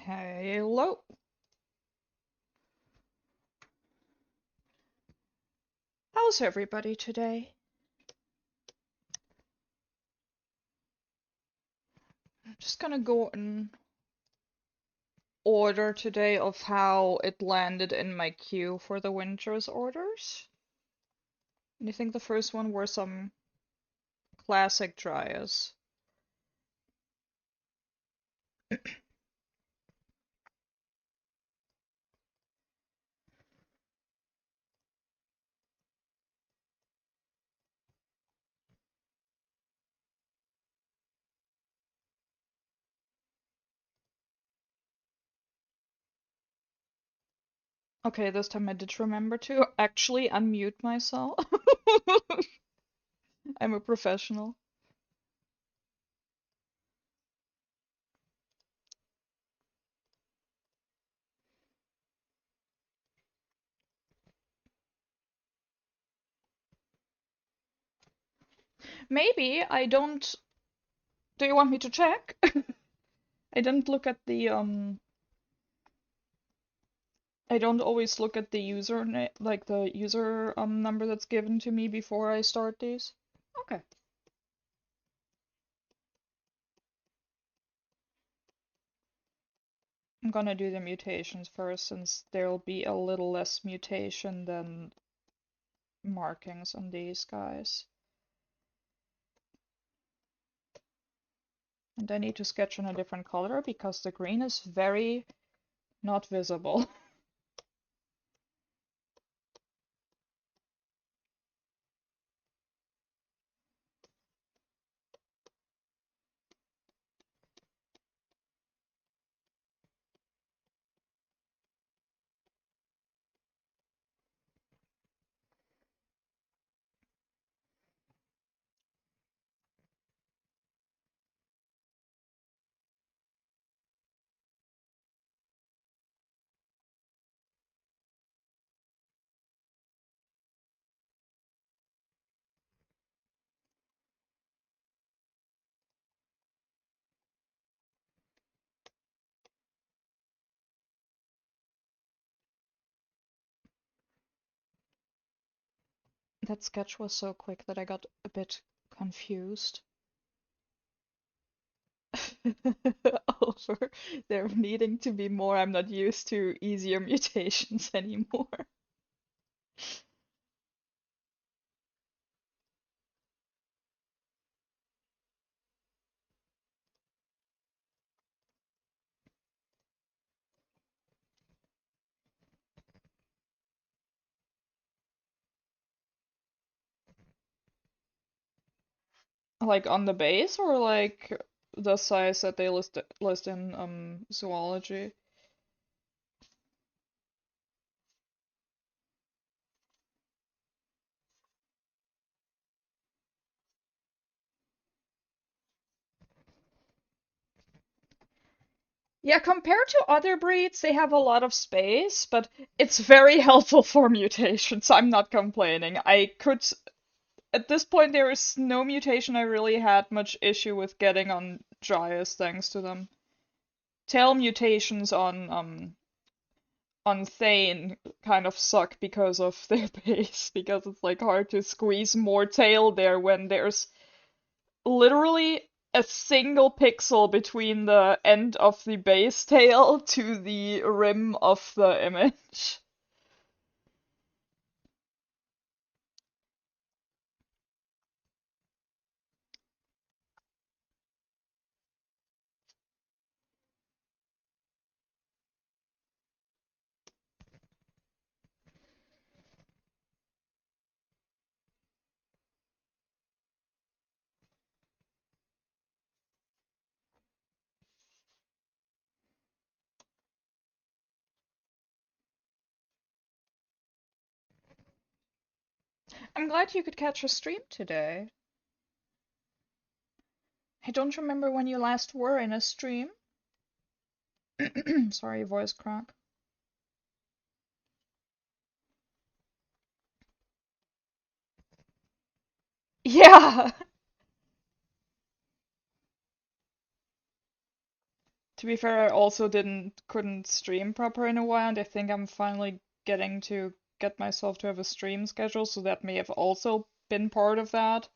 Hello. How's everybody today? I'm just gonna go in order today of how it landed in my queue for the WindRose orders. And I think the first one were some classic Dryais. Okay, this time I did remember to actually unmute myself. I'm a professional. Maybe I don't. Do you want me to check? I didn't look at the. I don't always look at the user like the user number that's given to me before I start these. Okay. I'm gonna do the mutations first since there'll be a little less mutation than markings on these guys. And I need to sketch in a different color because the green is very not visible. That sketch was so quick that I got a bit confused. Over there needing to be more. I'm not used to easier mutations anymore. Like on the base or like the size that they list in zoology? Yeah, compared to other breeds, they have a lot of space, but it's very helpful for mutations. I'm not complaining. I could, at this point, there is no mutation I really had much issue with getting on Dryas thanks to them. Tail mutations on Thane kind of suck because of their base, because it's like hard to squeeze more tail there when there's literally a single pixel between the end of the base tail to the rim of the image. I'm glad you could catch a stream today. I don't remember when you last were in a stream. Sorry, voice crack. Yeah! To be fair, I also couldn't stream proper in a while, and I think I'm finally getting to get myself to have a stream schedule, so that may have also been part of that.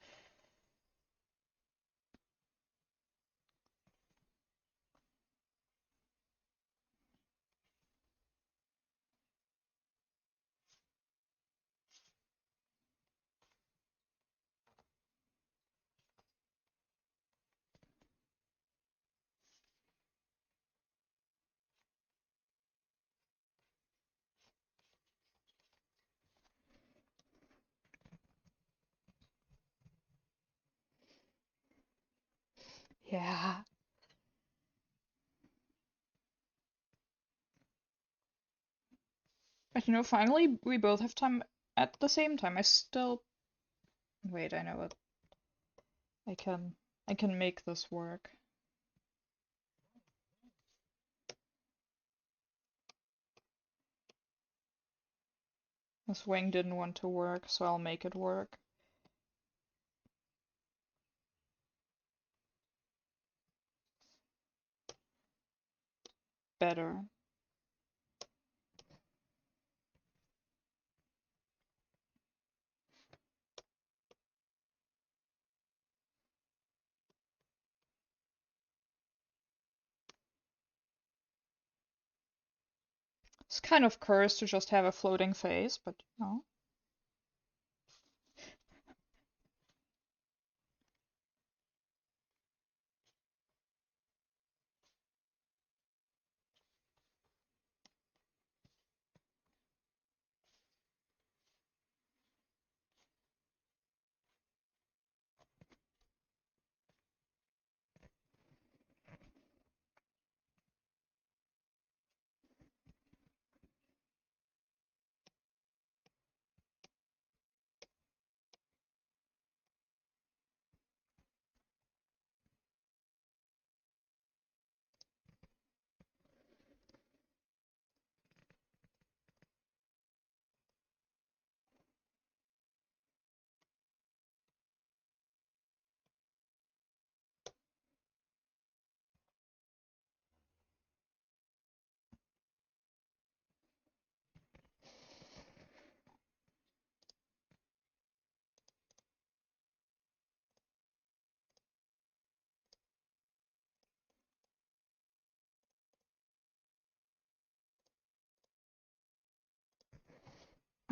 Yeah. But finally we both have time at the same time. I still wait, I know it. I can I can make this work. This wing didn't want to work, so I'll make it work. Better. It's kind of cursed to just have a floating face, but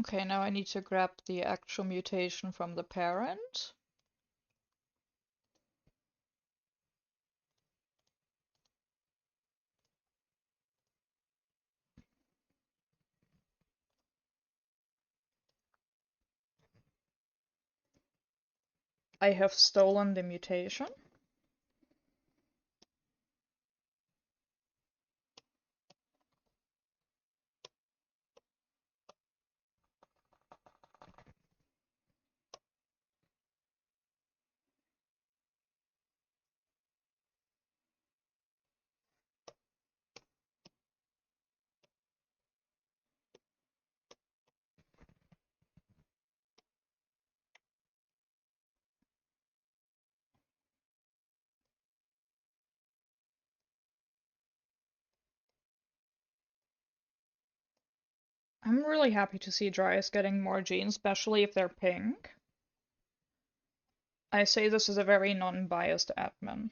okay, now I need to grab the actual mutation from the parent. I have stolen the mutation. I'm really happy to see Dryais getting more genes, especially if they're pink. I say this as a very non-biased admin.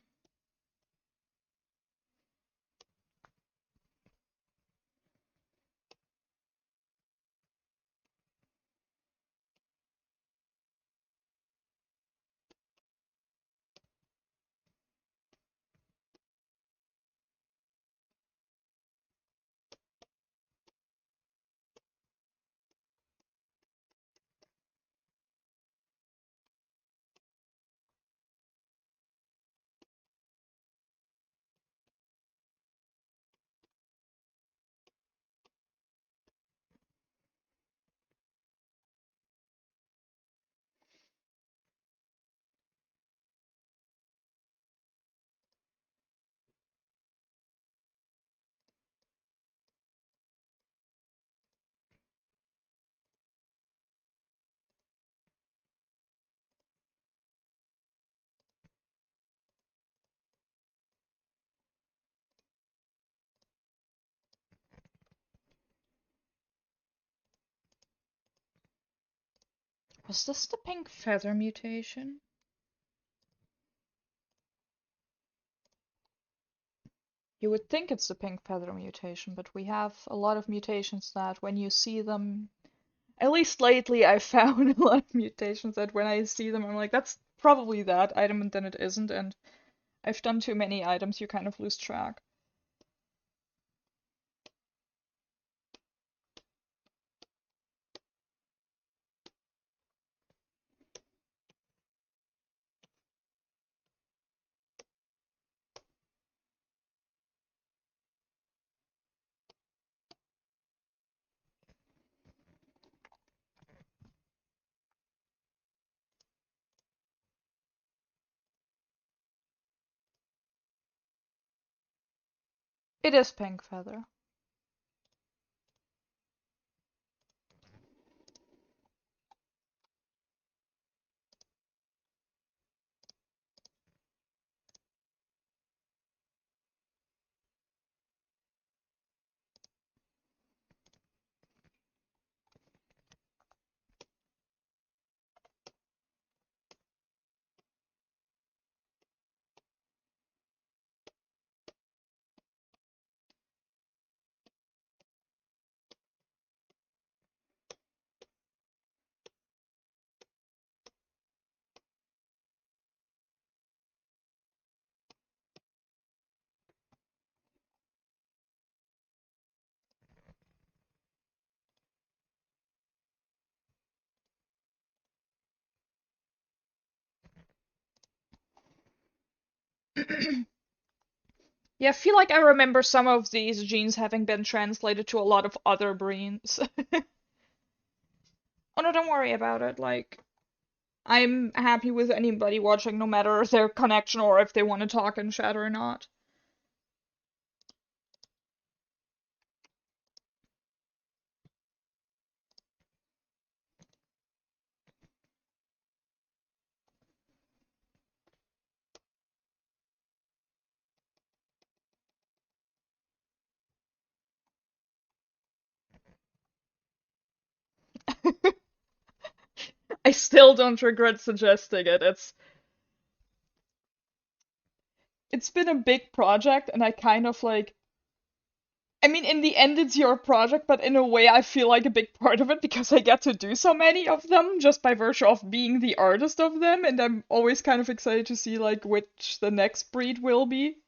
Was this the pink feather mutation? You would think it's the pink feather mutation, but we have a lot of mutations that when you see them, at least lately I've found a lot of mutations that when I see them I'm like, that's probably that item and then it isn't, and I've done too many items, you kind of lose track. It is pink feather. Yeah, I feel like I remember some of these genes having been translated to a lot of other breeds. Oh no, don't worry about it. Like, I'm happy with anybody watching, no matter their connection or if they want to talk in chat or not. I still don't regret suggesting it. It's been a big project, and I kind of like. I mean, in the end, it's your project, but in a way, I feel like a big part of it because I get to do so many of them just by virtue of being the artist of them, and I'm always kind of excited to see like which the next breed will be.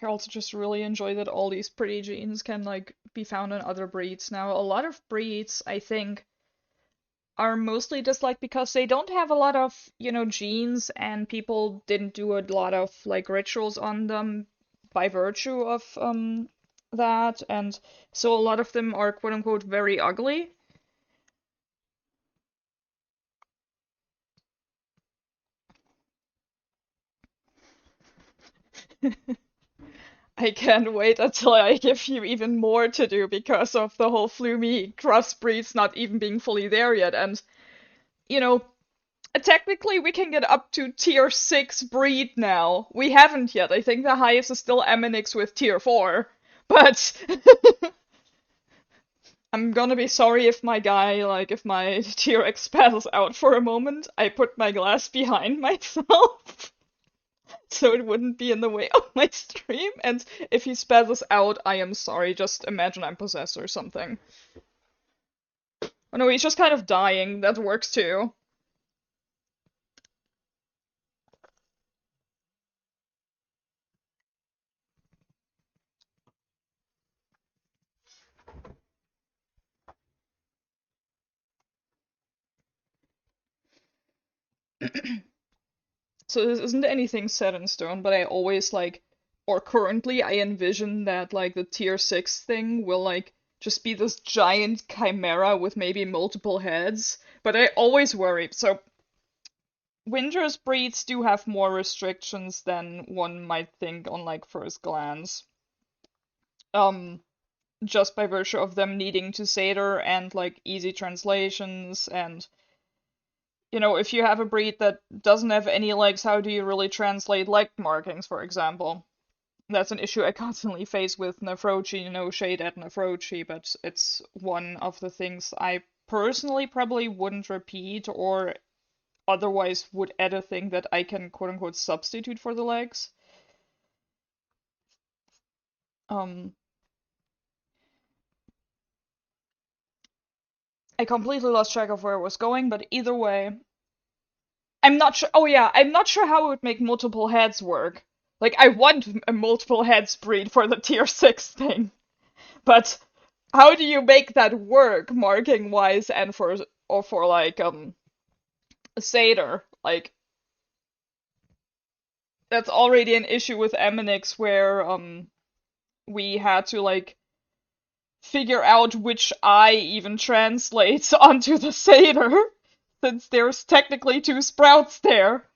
I also just really enjoy that all these pretty genes can like be found in other breeds now. A lot of breeds, I think, are mostly disliked because they don't have a lot of, genes and people didn't do a lot of like rituals on them by virtue of that, and so a lot of them are quote unquote very ugly. I can't wait until I give you even more to do because of the whole Floomy crossbreeds not even being fully there yet. And, you know, technically we can get up to tier 6 breed now. We haven't yet. I think the highest is still Eminix with tier 4. But I'm gonna be sorry if my guy, like, if my tier X passes out for a moment. I put my glass behind myself. So it wouldn't be in the way of my stream. And if he spazzes out, I am sorry. Just imagine I'm possessed or something. Oh no, he's just kind of dying. That works too. So this isn't anything set in stone, but I always like, or currently I envision that like the tier 6 thing will like just be this giant chimera with maybe multiple heads. But I always worry. So WindRose breeds do have more restrictions than one might think on like first glance. Um, just by virtue of them needing to Seder and like easy translations and You know, if you have a breed that doesn't have any legs, how do you really translate leg markings, for example? That's an issue I constantly face with Nephrochi, no shade at Nephrochi, but it's one of the things I personally probably wouldn't repeat or otherwise would add a thing that I can quote unquote substitute for the legs. Um, I completely lost track of where I was going, but either way, I'm not sure. Oh yeah, I'm not sure how it would make multiple heads work. Like I want a multiple heads breed for the tier 6 thing, but how do you make that work marking wise and for like a satyr? Like that's already an issue with Eminix where we had to like figure out which eye even translates onto the satyr since there's technically two sprouts there.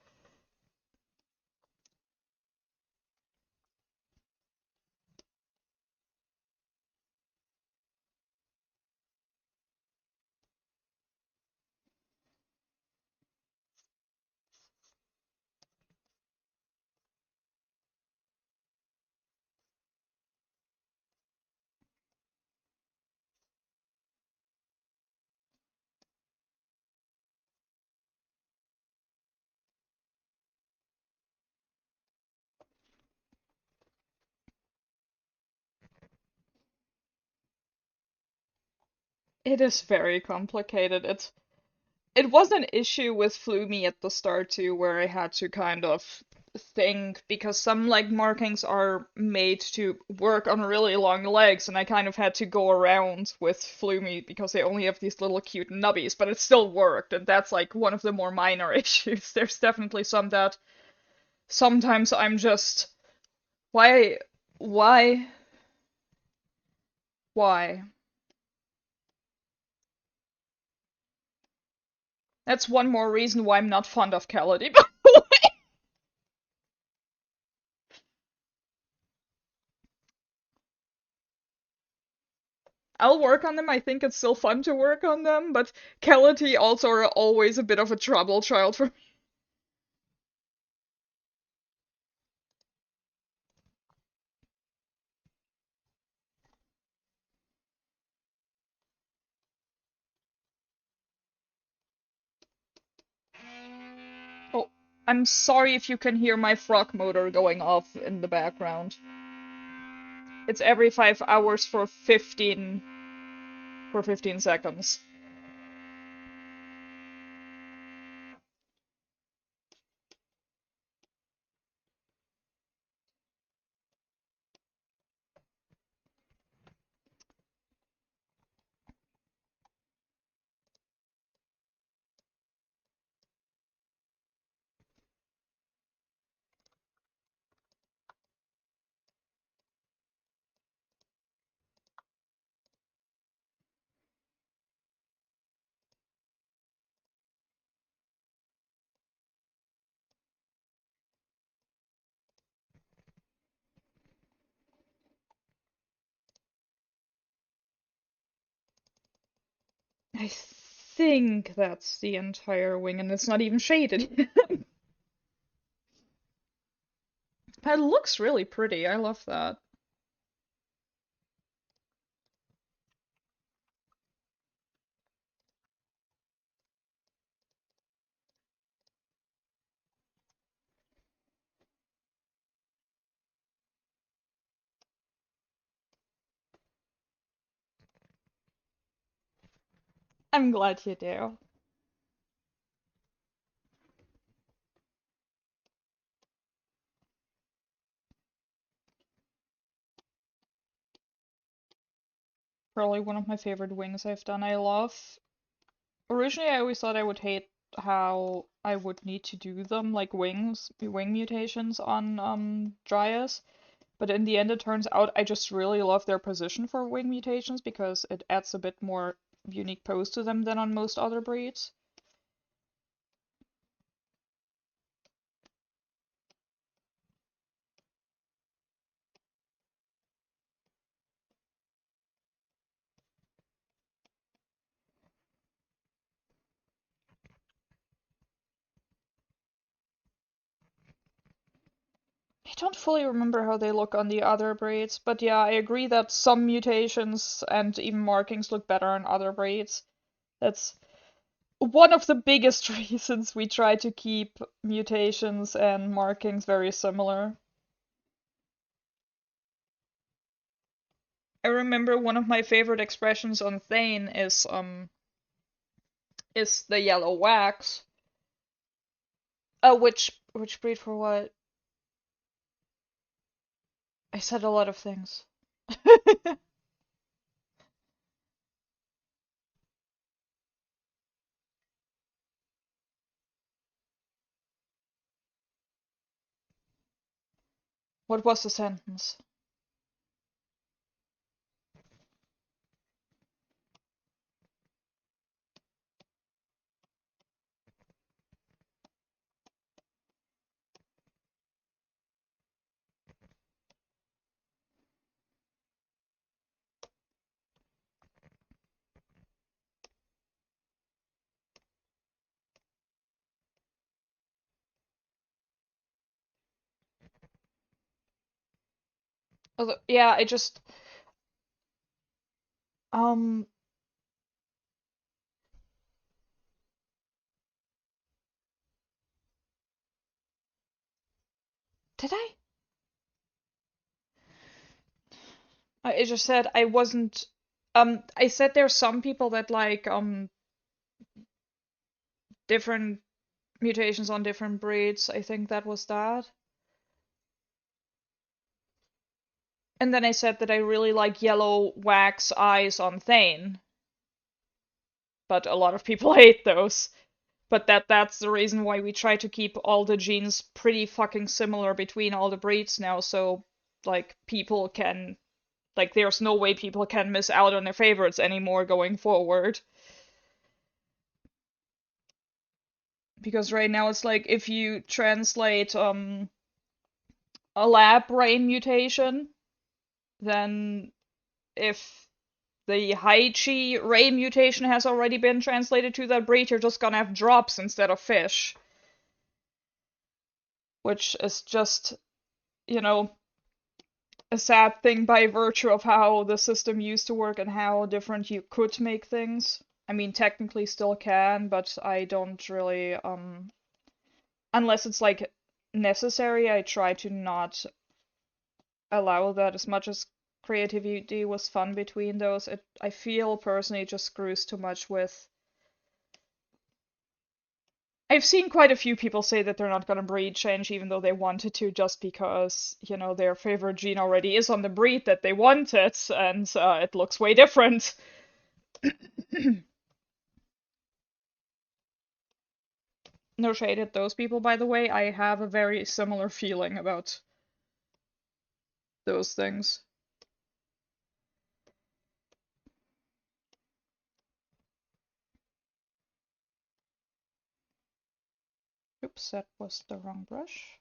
It is very complicated. It was an issue with Flumi at the start too, where I had to kind of think because some leg markings are made to work on really long legs, and I kind of had to go around with Flumi because they only have these little cute nubbies, but it still worked, and that's like one of the more minor issues. There's definitely some that sometimes I'm just why why why? That's one more reason why I'm not fond of Kaladi. I'll work on them. I think it's still fun to work on them, but Kaladi also are always a bit of a trouble child for me. Oh, I'm sorry if you can hear my frog motor going off in the background. It's every 5 hours for 15 seconds. I think that's the entire wing, and it's not even shaded. But it looks really pretty. I love that. I'm glad you do. Probably one of my favorite wings I've done. I love. Originally, I always thought I would hate how I would need to do them, like wing mutations on Dryas. But in the end, it turns out I just really love their position for wing mutations because it adds a bit more unique pose to them than on most other breeds. don't fully remember how they look on the other breeds, but yeah, I agree that some mutations and even markings look better on other breeds. That's one of the biggest reasons we try to keep mutations and markings very similar. I remember one of my favorite expressions on Thane is the yellow wax. Which breed for what? I said a lot of things. What was the sentence? Yeah, I just um did I? I just said I wasn't I said there's some people that like different mutations on different breeds. I think that was that. And then I said that I really like yellow wax eyes on Thane, but a lot of people hate those. But that's the reason why we try to keep all the genes pretty fucking similar between all the breeds now, so like people can like there's no way people can miss out on their favorites anymore going forward. Because right now it's like if you translate a lab brain mutation, then if the Haichi ray mutation has already been translated to that breed, you're just gonna have drops instead of fish. Which is just, you know, a sad thing by virtue of how the system used to work and how different you could make things. I mean, technically still can, but I don't really, unless it's like necessary, I try to not allow that as much as creativity was fun between those. I feel personally it just screws too much with. I've seen quite a few people say that they're not going to breed change even though they wanted to just because, you know, their favorite gene already is on the breed that they wanted and it looks way different. No shade at those people, by the way. I have a very similar feeling about those things. Oops, that was the wrong brush.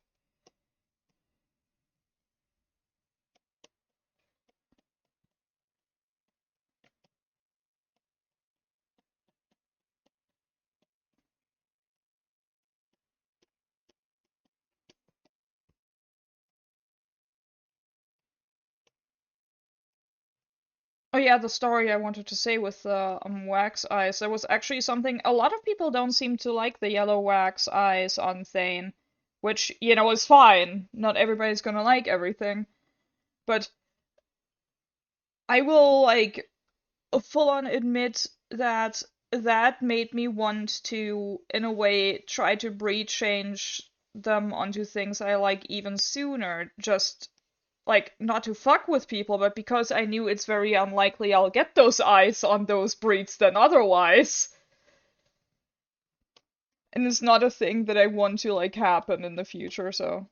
Oh yeah, the story I wanted to say with the wax eyes. There was actually something a lot of people don't seem to like the yellow wax eyes on Thane, which, you know, is fine. Not everybody's gonna like everything. But I will like full on admit that that made me want to, in a way, try to breed change them onto things I like even sooner. Just like not to fuck with people, but because I knew it's very unlikely I'll get those eyes on those breeds than otherwise. And it's not a thing that I want to like happen in the future, so.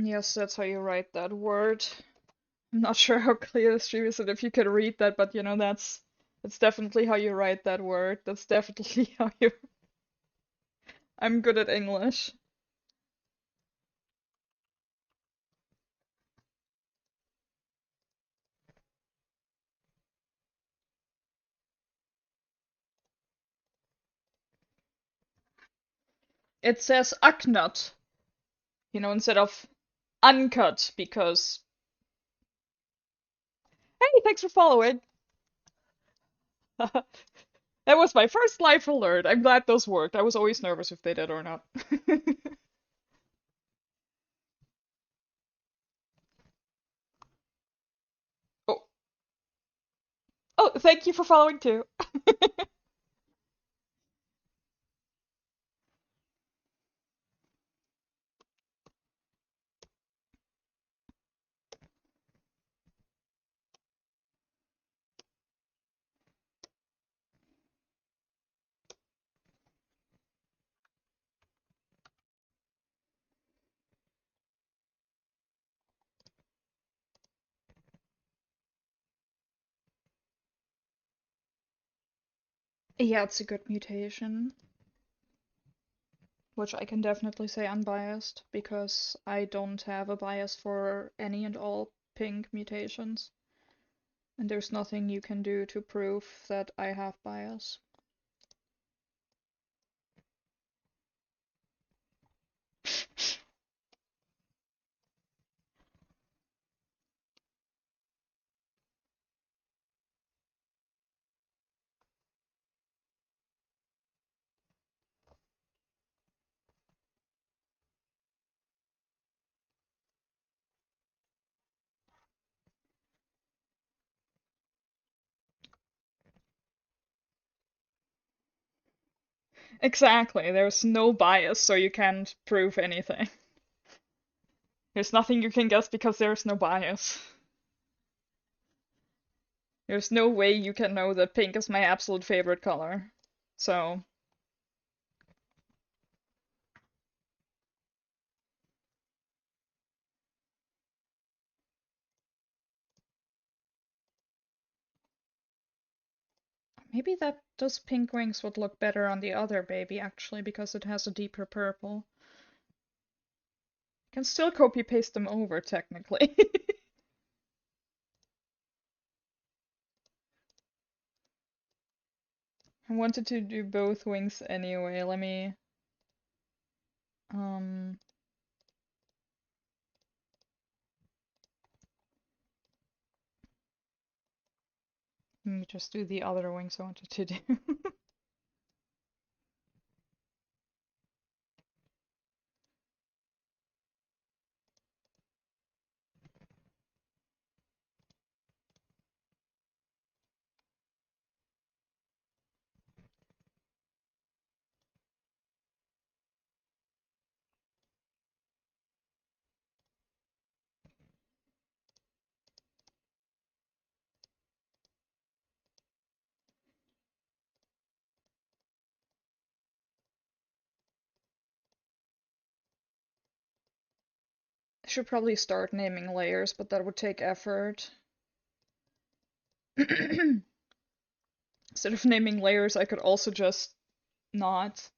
Yes, that's how you write that word. I'm not sure how clear the stream is and if you can read that, but that's definitely how you write that word. That's definitely how you. I'm good at English. It says Aknut, instead of uncut, because. Hey, thanks for following. That was my first live alert. I'm glad those worked. I was always nervous if they did or not. Oh, oh, thank you for following too. Yeah, it's a good mutation, which I can definitely say unbiased, because I don't have a bias for any and all pink mutations. And there's nothing you can do to prove that I have bias. Exactly, there's no bias, so you can't prove anything. There's nothing you can guess because there's no bias. There's no way you can know that pink is my absolute favorite color. So, maybe that those pink wings would look better on the other baby, actually, because it has a deeper purple. Can still copy paste them over, technically. I wanted to do both wings anyway. Um, let me just do the other wings I wanted to do. I should probably start naming layers, but that would take effort. Instead of naming layers, I could also just not.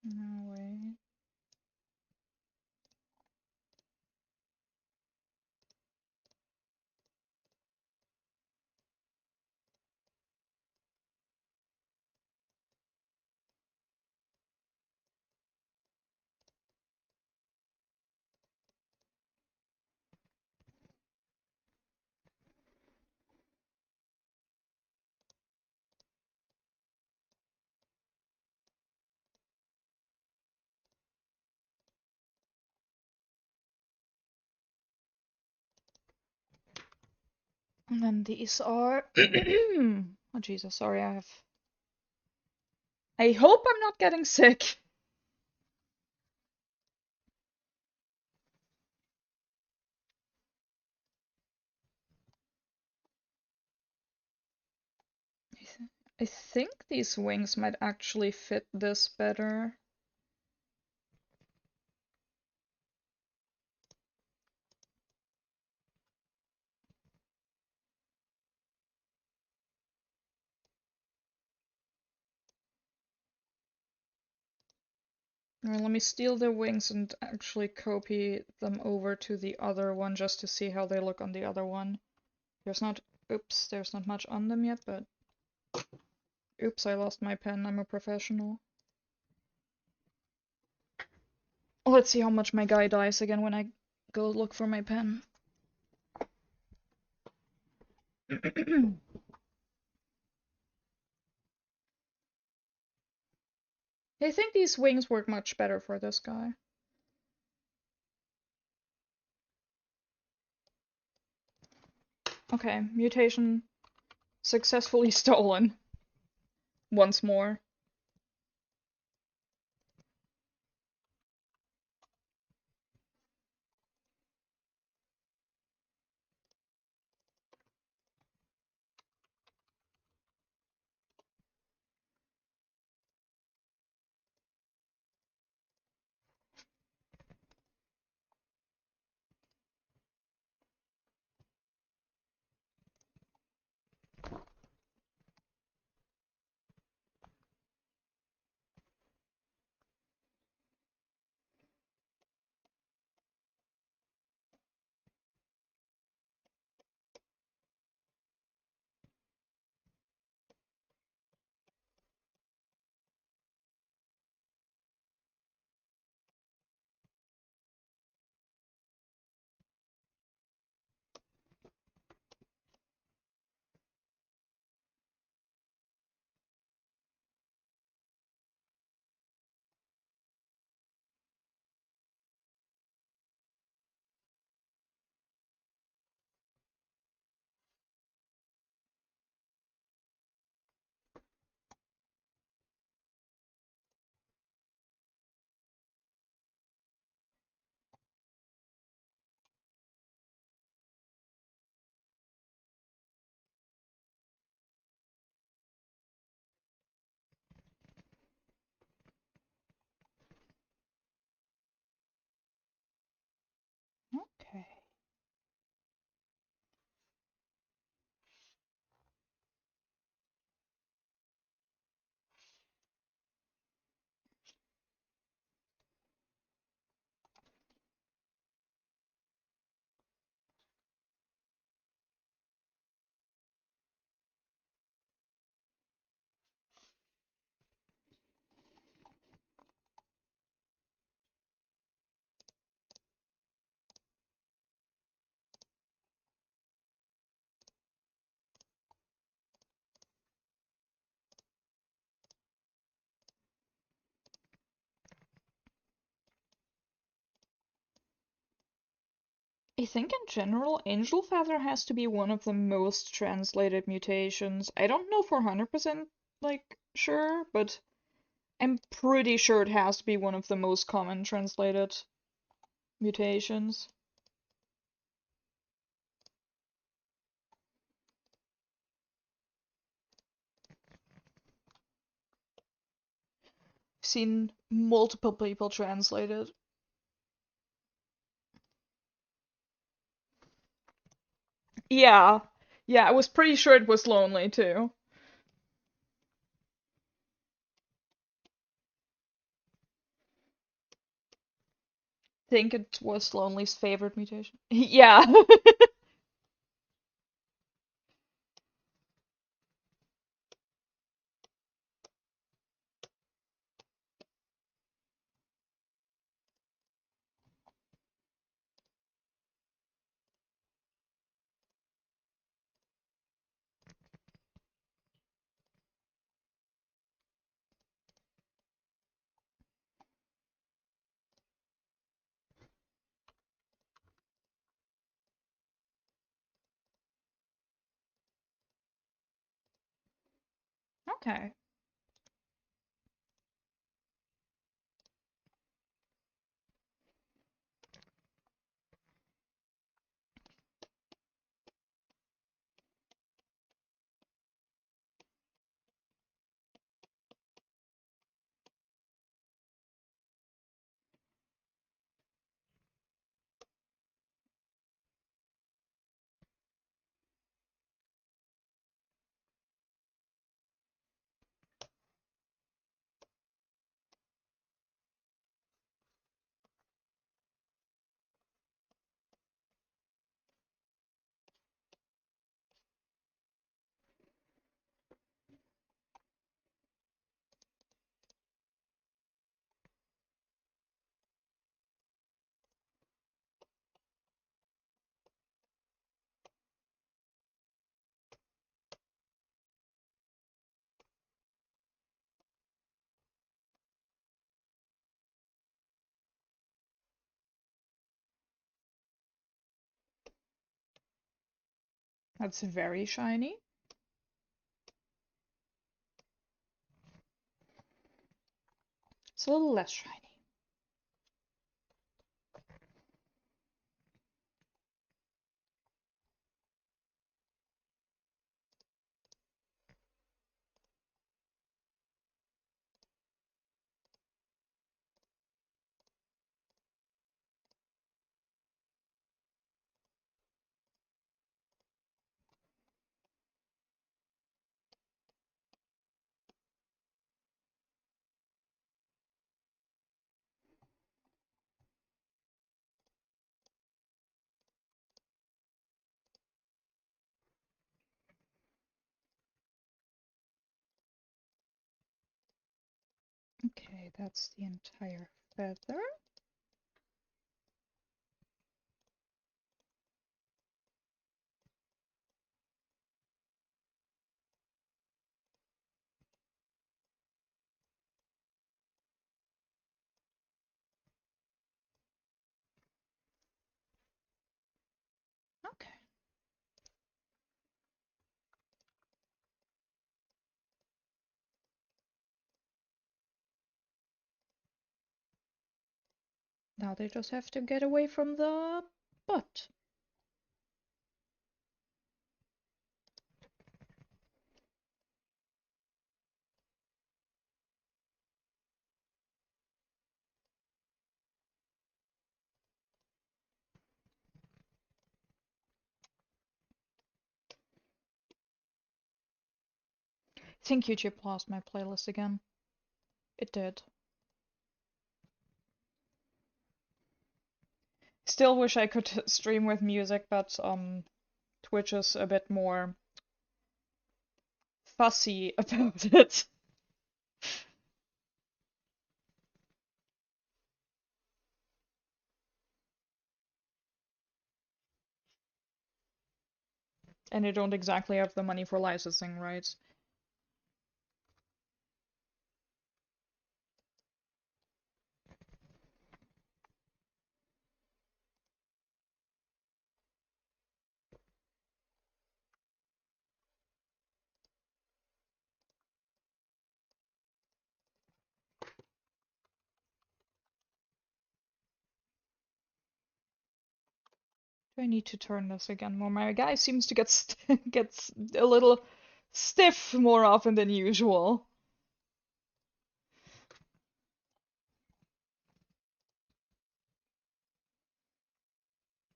No way. And then these are. Oh Jesus, sorry, I hope I'm not getting sick. I think these wings might actually fit this better. Alright, let me steal the wings and actually copy them over to the other one just to see how they look on the other one. There's not, oops, there's not much on them yet, but oops, I lost my pen, I'm a professional. Let's see how much my guy dies again when I go look for my pen. I think these wings work much better for this guy. Okay, mutation successfully stolen. Once more. Okay. I think in general, Angel Feather has to be one of the most translated mutations. I don't know for 100% like sure, but I'm pretty sure it has to be one of the most common translated mutations. I've seen multiple people translate it. Yeah. Yeah, I was pretty sure it was Lonely too. Think it was Lonely's favorite mutation. Yeah. Okay. That's very shiny. It's a little less shiny. Okay, that's the entire feather. Okay. Now they just have to get away from the butt. I think YouTube lost my playlist again. It did. Still wish I could stream with music, but Twitch is a bit more fussy about it. And they don't exactly have the money for licensing rights. Do I need to turn this again more? My guy seems to gets a little stiff more often than usual.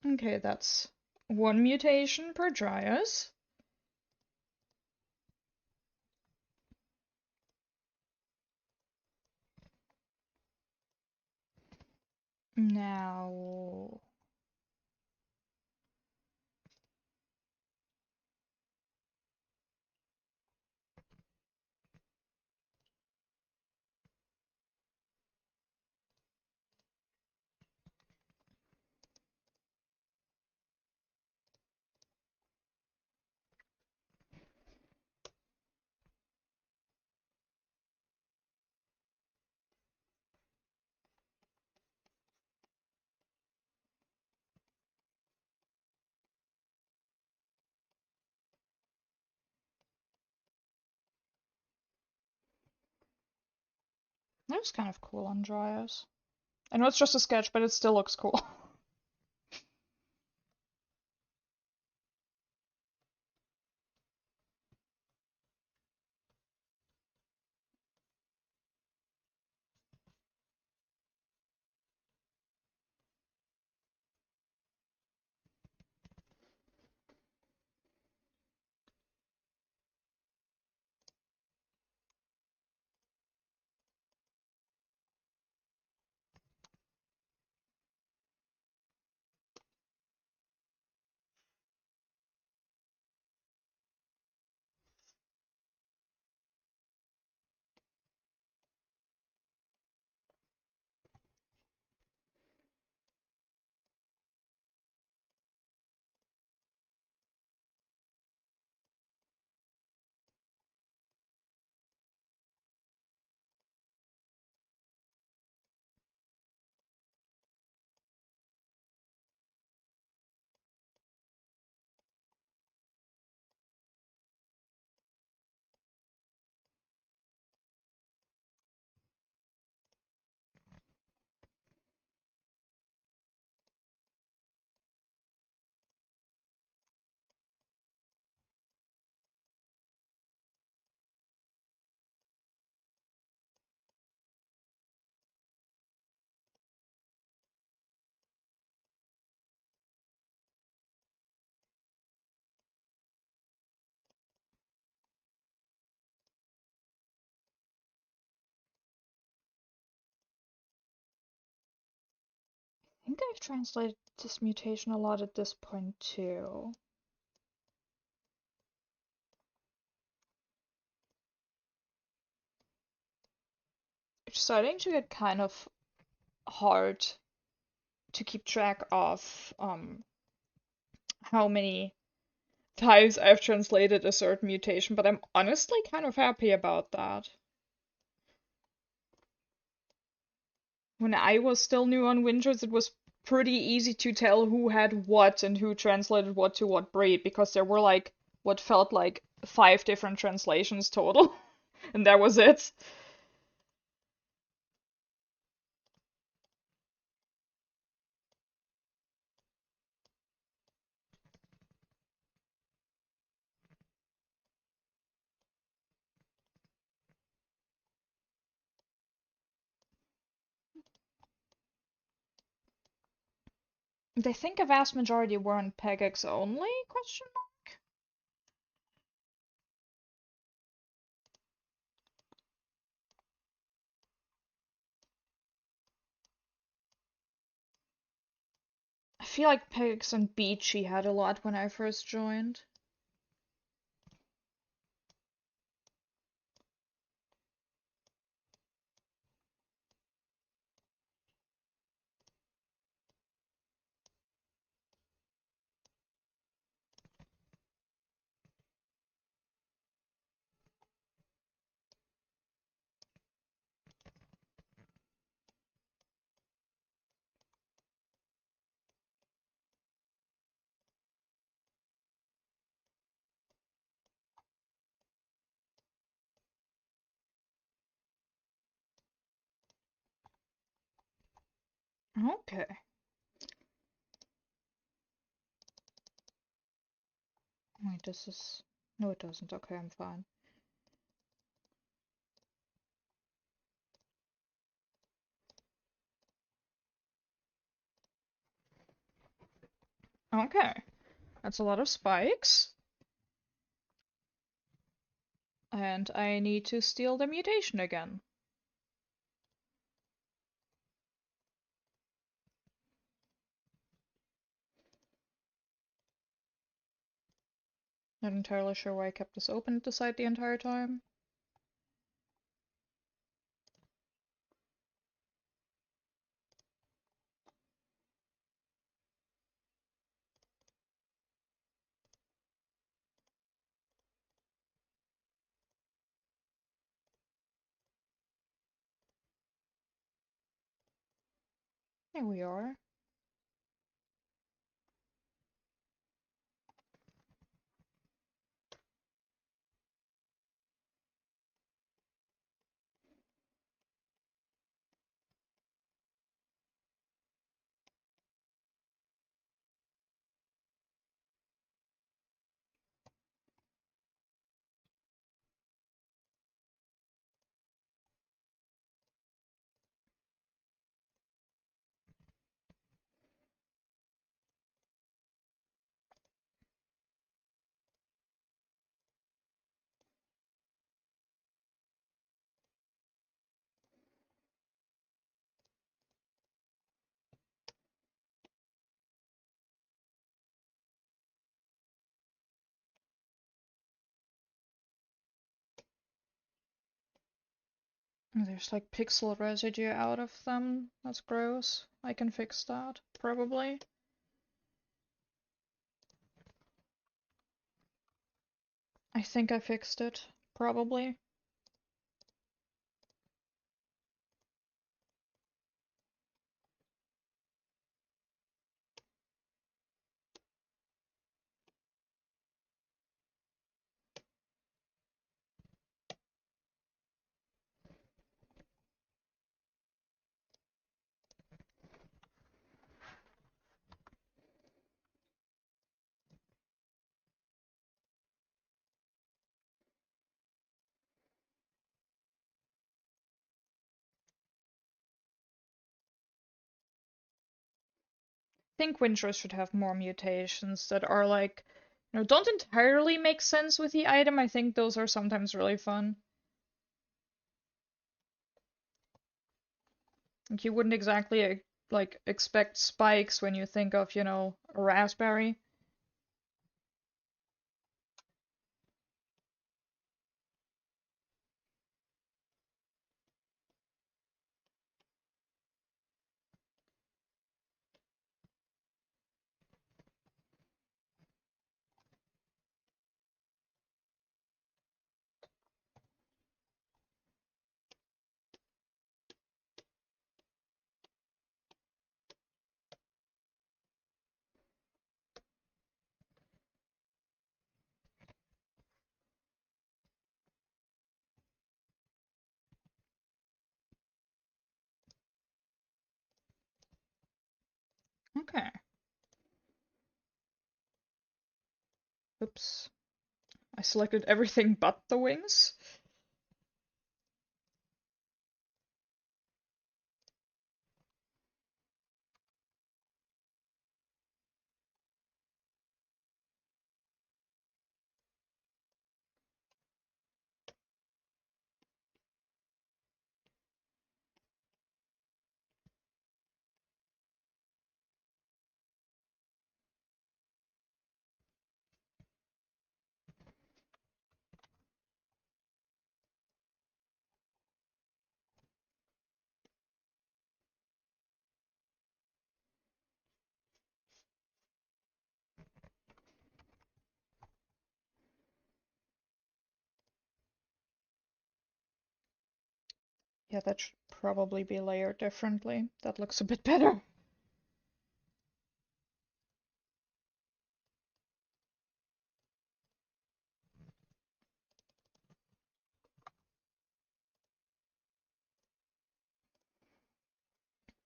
Okay, that's one mutation per Dryas. Now, that was kind of cool on Dryas. I know it's just a sketch, but it still looks cool. think I've translated this mutation a lot at this point too. It's starting to get kind of hard to keep track of how many times I've translated a certain mutation, but I'm honestly kind of happy about that. When I was still new on WindRose, it was pretty easy to tell who had what and who translated what to what breed, because there were like what felt like 5 different translations total, and that was it. They think a vast majority were on PEGX only? Question mark. I feel like PEGX and Beachy had a lot when I first joined. Okay. Wait, this is... No, it doesn't. Okay, I'm fine. Okay. That's a lot of spikes. And I need to steal the mutation again. Not entirely sure why I kept this open at the site the entire time. There we are. There's like pixel residue out of them. That's gross. I can fix that, probably. I think I fixed it, probably. I think WindRose should have more mutations that are like, don't entirely make sense with the item. I think those are sometimes really fun. Like you wouldn't exactly like expect spikes when you think of, you know, a raspberry. Okay. Oops. I selected everything but the wings. Yeah, that should probably be layered differently. That looks a bit better.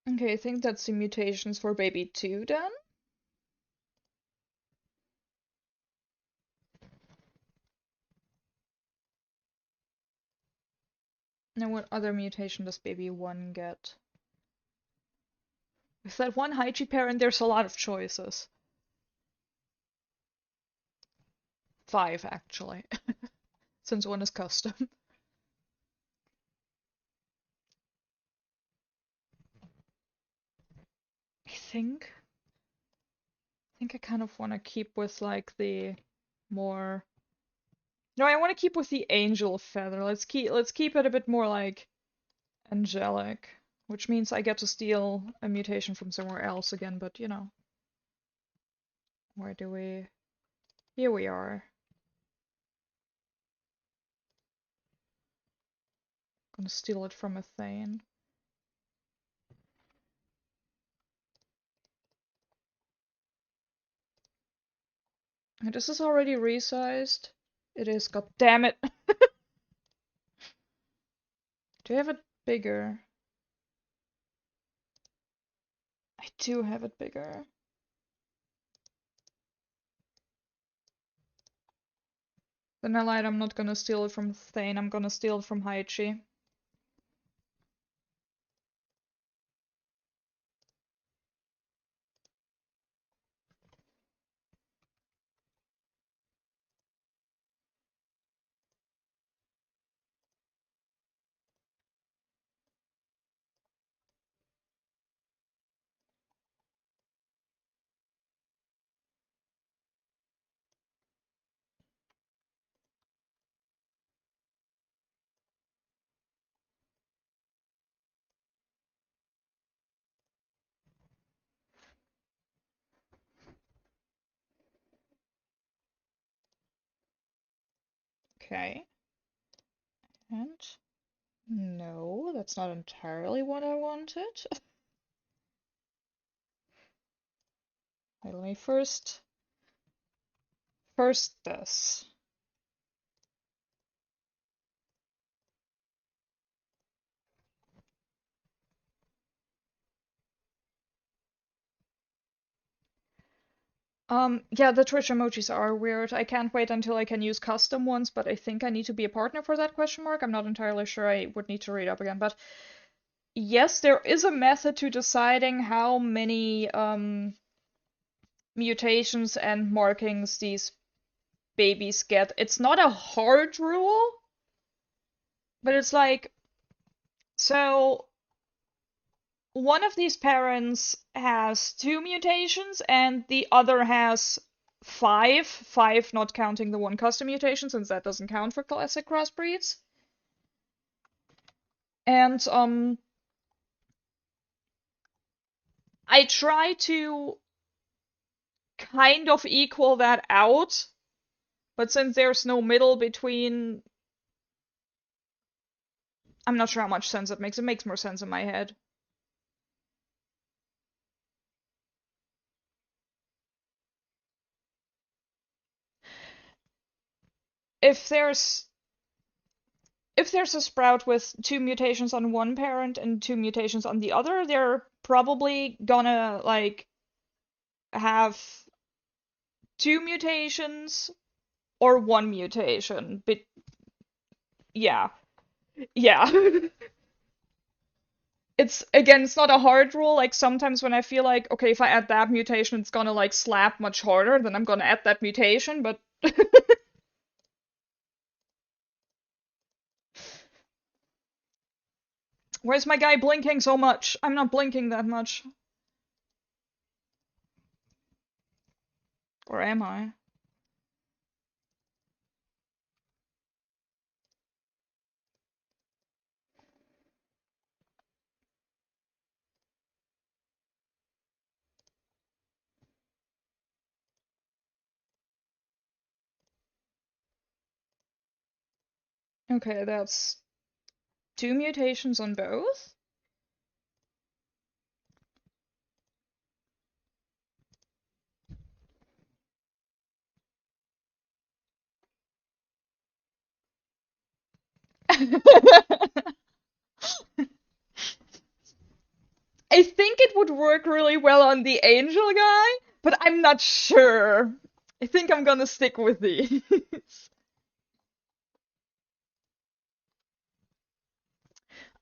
Okay, I think that's the mutations for baby 2 then. Now what other mutation does baby 1 get? With that one Haichi parent, there's a lot of choices. 5, actually, since 1 is custom. I think I kind of want to keep with like the more. No, I want to keep with the angel feather. Let's keep it a bit more like angelic, which means I get to steal a mutation from somewhere else again, but you know. Where do we? Here we are. Gonna steal it from a Thane. And this is already resized. It is, god damn it. Do I have it bigger? I do have it bigger. Then I lied, I'm not gonna steal it from Thane, I'm gonna steal it from Haichi. Okay. And no, that's not entirely what I wanted. Wait, let me first this. Yeah, the Twitch emojis are weird. I can't wait until I can use custom ones, but I think I need to be a partner for that question mark. I'm not entirely sure. I would need to read up again, but yes, there is a method to deciding how many mutations and markings these babies get. It's not a hard rule, but it's like, so one of these parents has 2 mutations and the other has five, not counting the one custom mutation since that doesn't count for classic crossbreeds. And I try to kind of equal that out, but since there's no middle between, I'm not sure how much sense it makes. It makes more sense in my head. If there's a sprout with 2 mutations on one parent and 2 mutations on the other, they're probably gonna like have 2 mutations or 1 mutation. But yeah, yeah. It's again, it's not a hard rule. Like sometimes when I feel like, okay, if I add that mutation, it's gonna like slap much harder, then I'm gonna add that mutation. But where's my guy blinking so much? I'm not blinking that much. Or am I? Okay, that's 2 mutations on both. I think it would work really well on the angel guy, but I'm not sure. I think I'm gonna stick with these.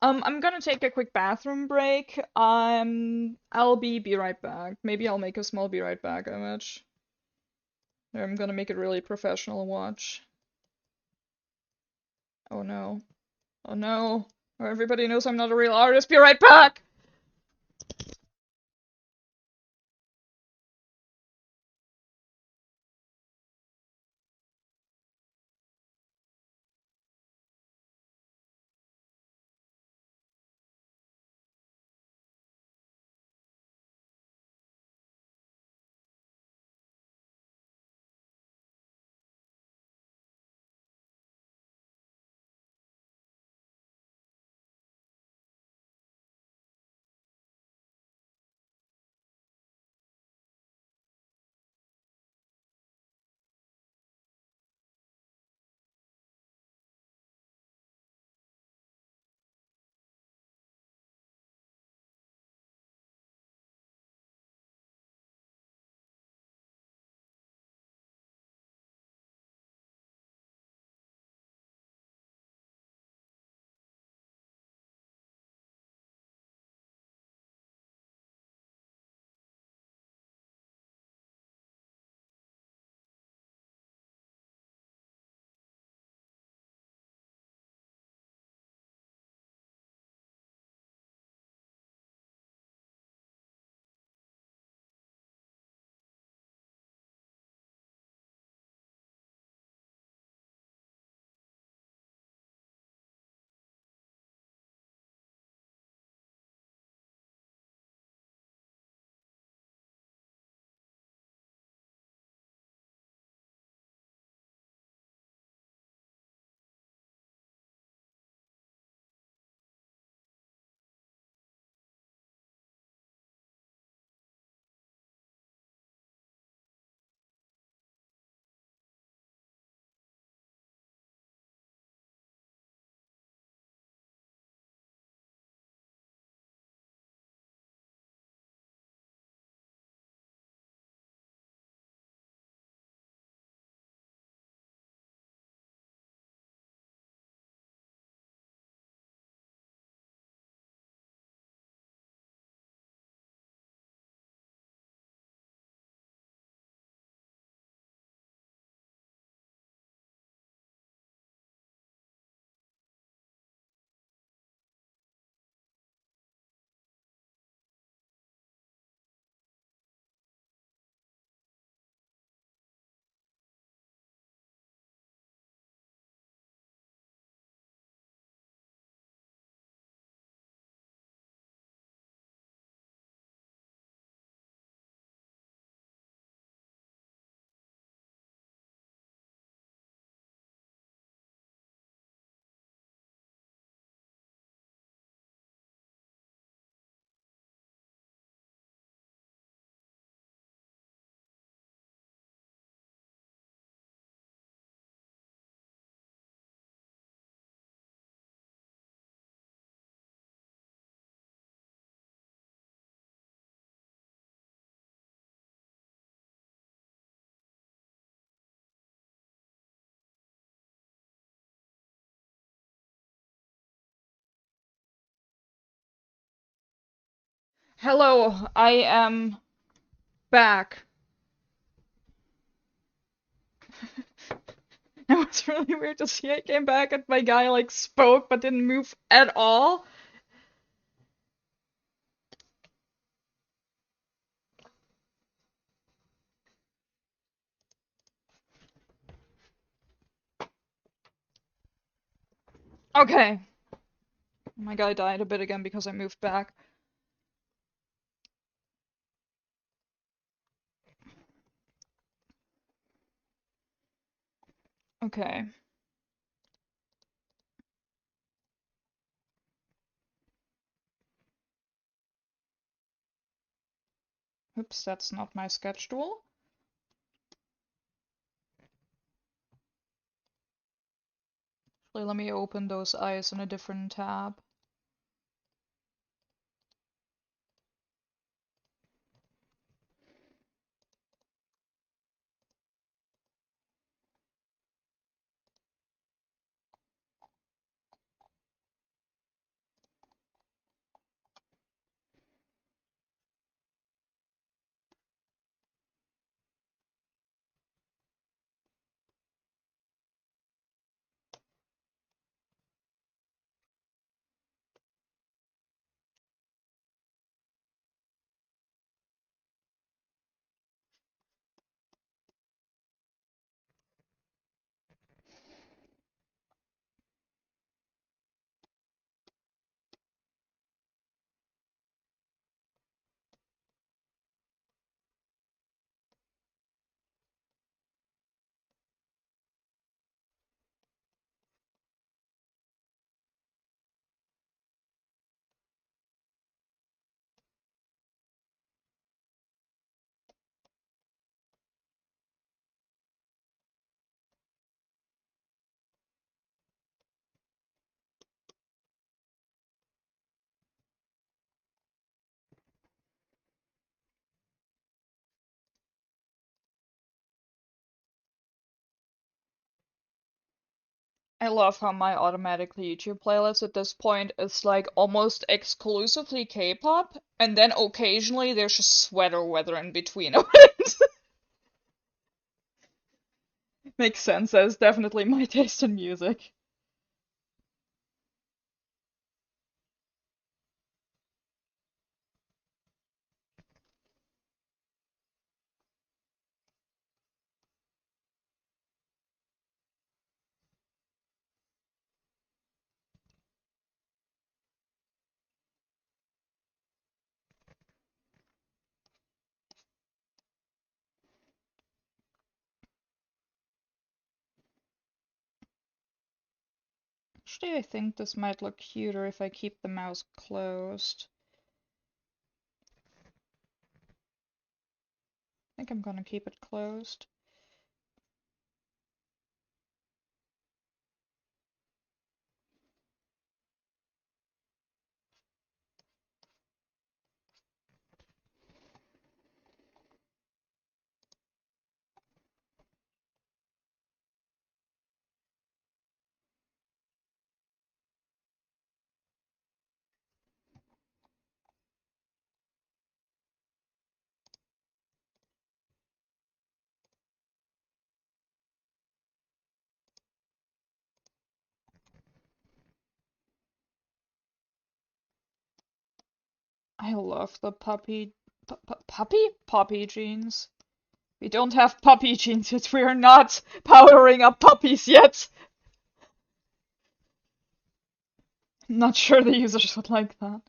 I'm gonna take a quick bathroom break. I'll be right back. Maybe I'll make a small be right back image. I'm gonna make it really professional watch. Oh no. Oh no. Oh, everybody knows I'm not a real artist. Be right back! Hello, I am back. It was really weird to see I came back and my guy like spoke but didn't move at all. Okay. My guy died a bit again because I moved back. Okay. Oops, that's not my sketch tool. Let me open those eyes in a different tab. I love how my automatically YouTube playlist at this point is like almost exclusively K-pop, and then occasionally there's just sweater weather in between of it. Makes sense, that's definitely my taste in music. Actually, I think this might look cuter if I keep the mouse closed. I think I'm gonna keep it closed. I love the puppy jeans. We don't have puppy jeans yet. We are not powering up puppies yet. Not sure the users would like that.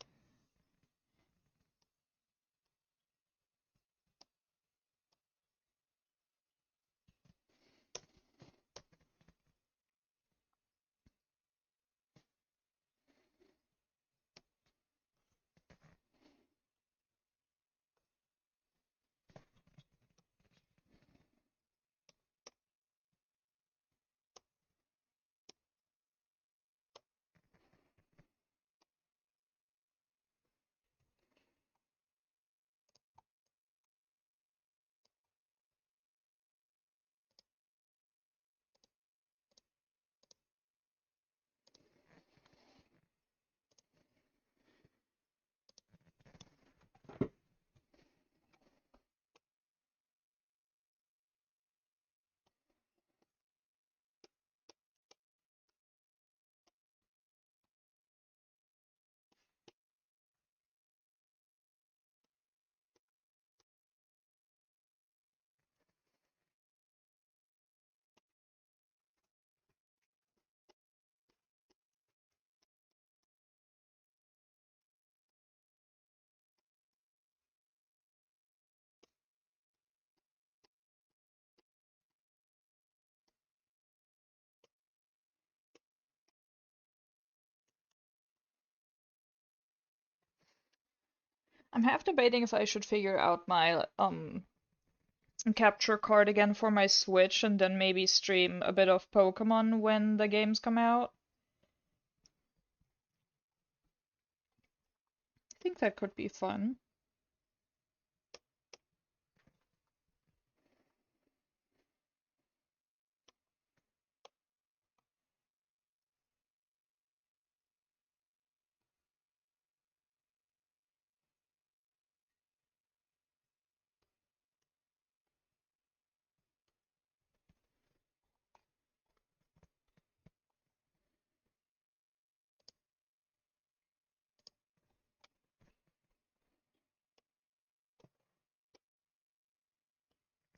I'm half debating if I should figure out my capture card again for my Switch and then maybe stream a bit of Pokemon when the games come out. I think that could be fun.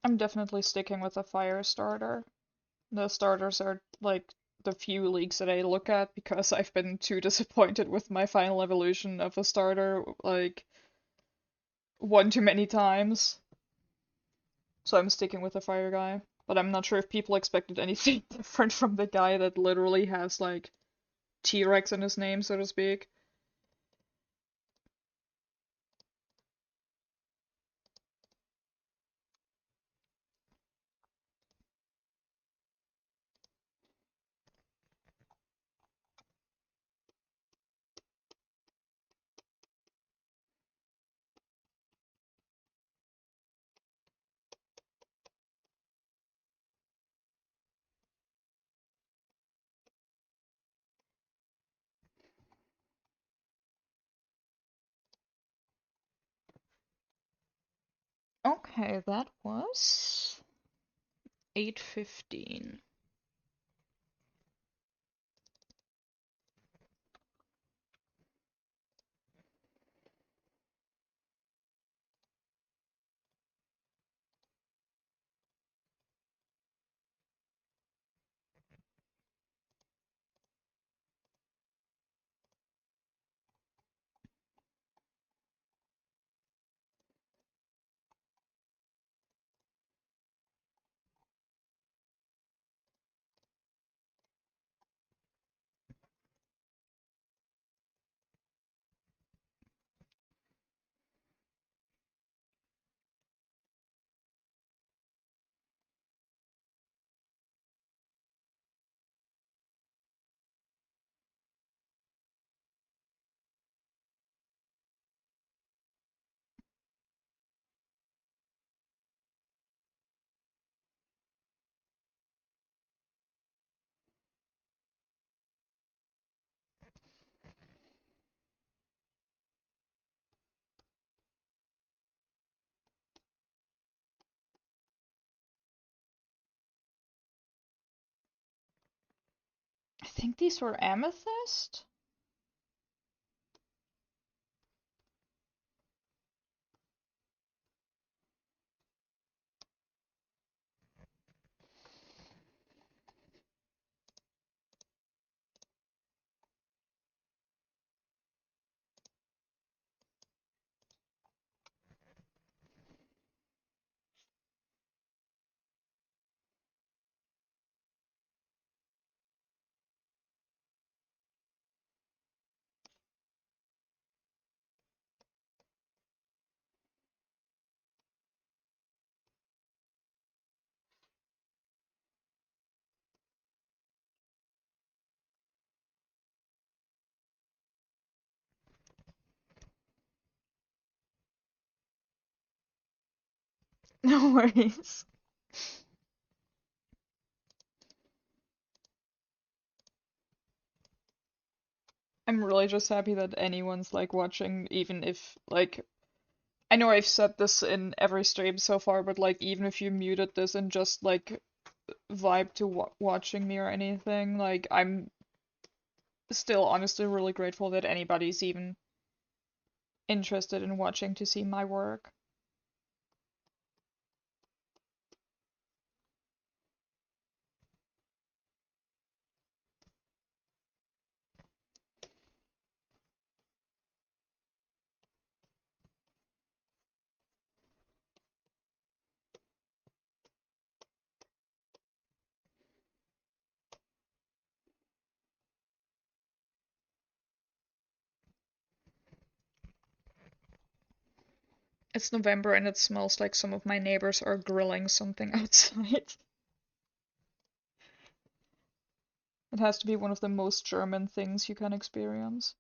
I'm definitely sticking with a fire starter. The starters are like the few leagues that I look at because I've been too disappointed with my final evolution of a starter like one too many times. So I'm sticking with the fire guy. But I'm not sure if people expected anything different from the guy that literally has like T-Rex in his name, so to speak. Okay, that was 8:15. I think these were amethyst? No worries. I'm really just happy that anyone's like watching, even if like I know I've said this in every stream so far, but like even if you muted this and just like vibe to watching me or anything, like I'm still honestly really grateful that anybody's even interested in watching to see my work. It's November and it smells like some of my neighbors are grilling something outside. It has to be one of the most German things you can experience.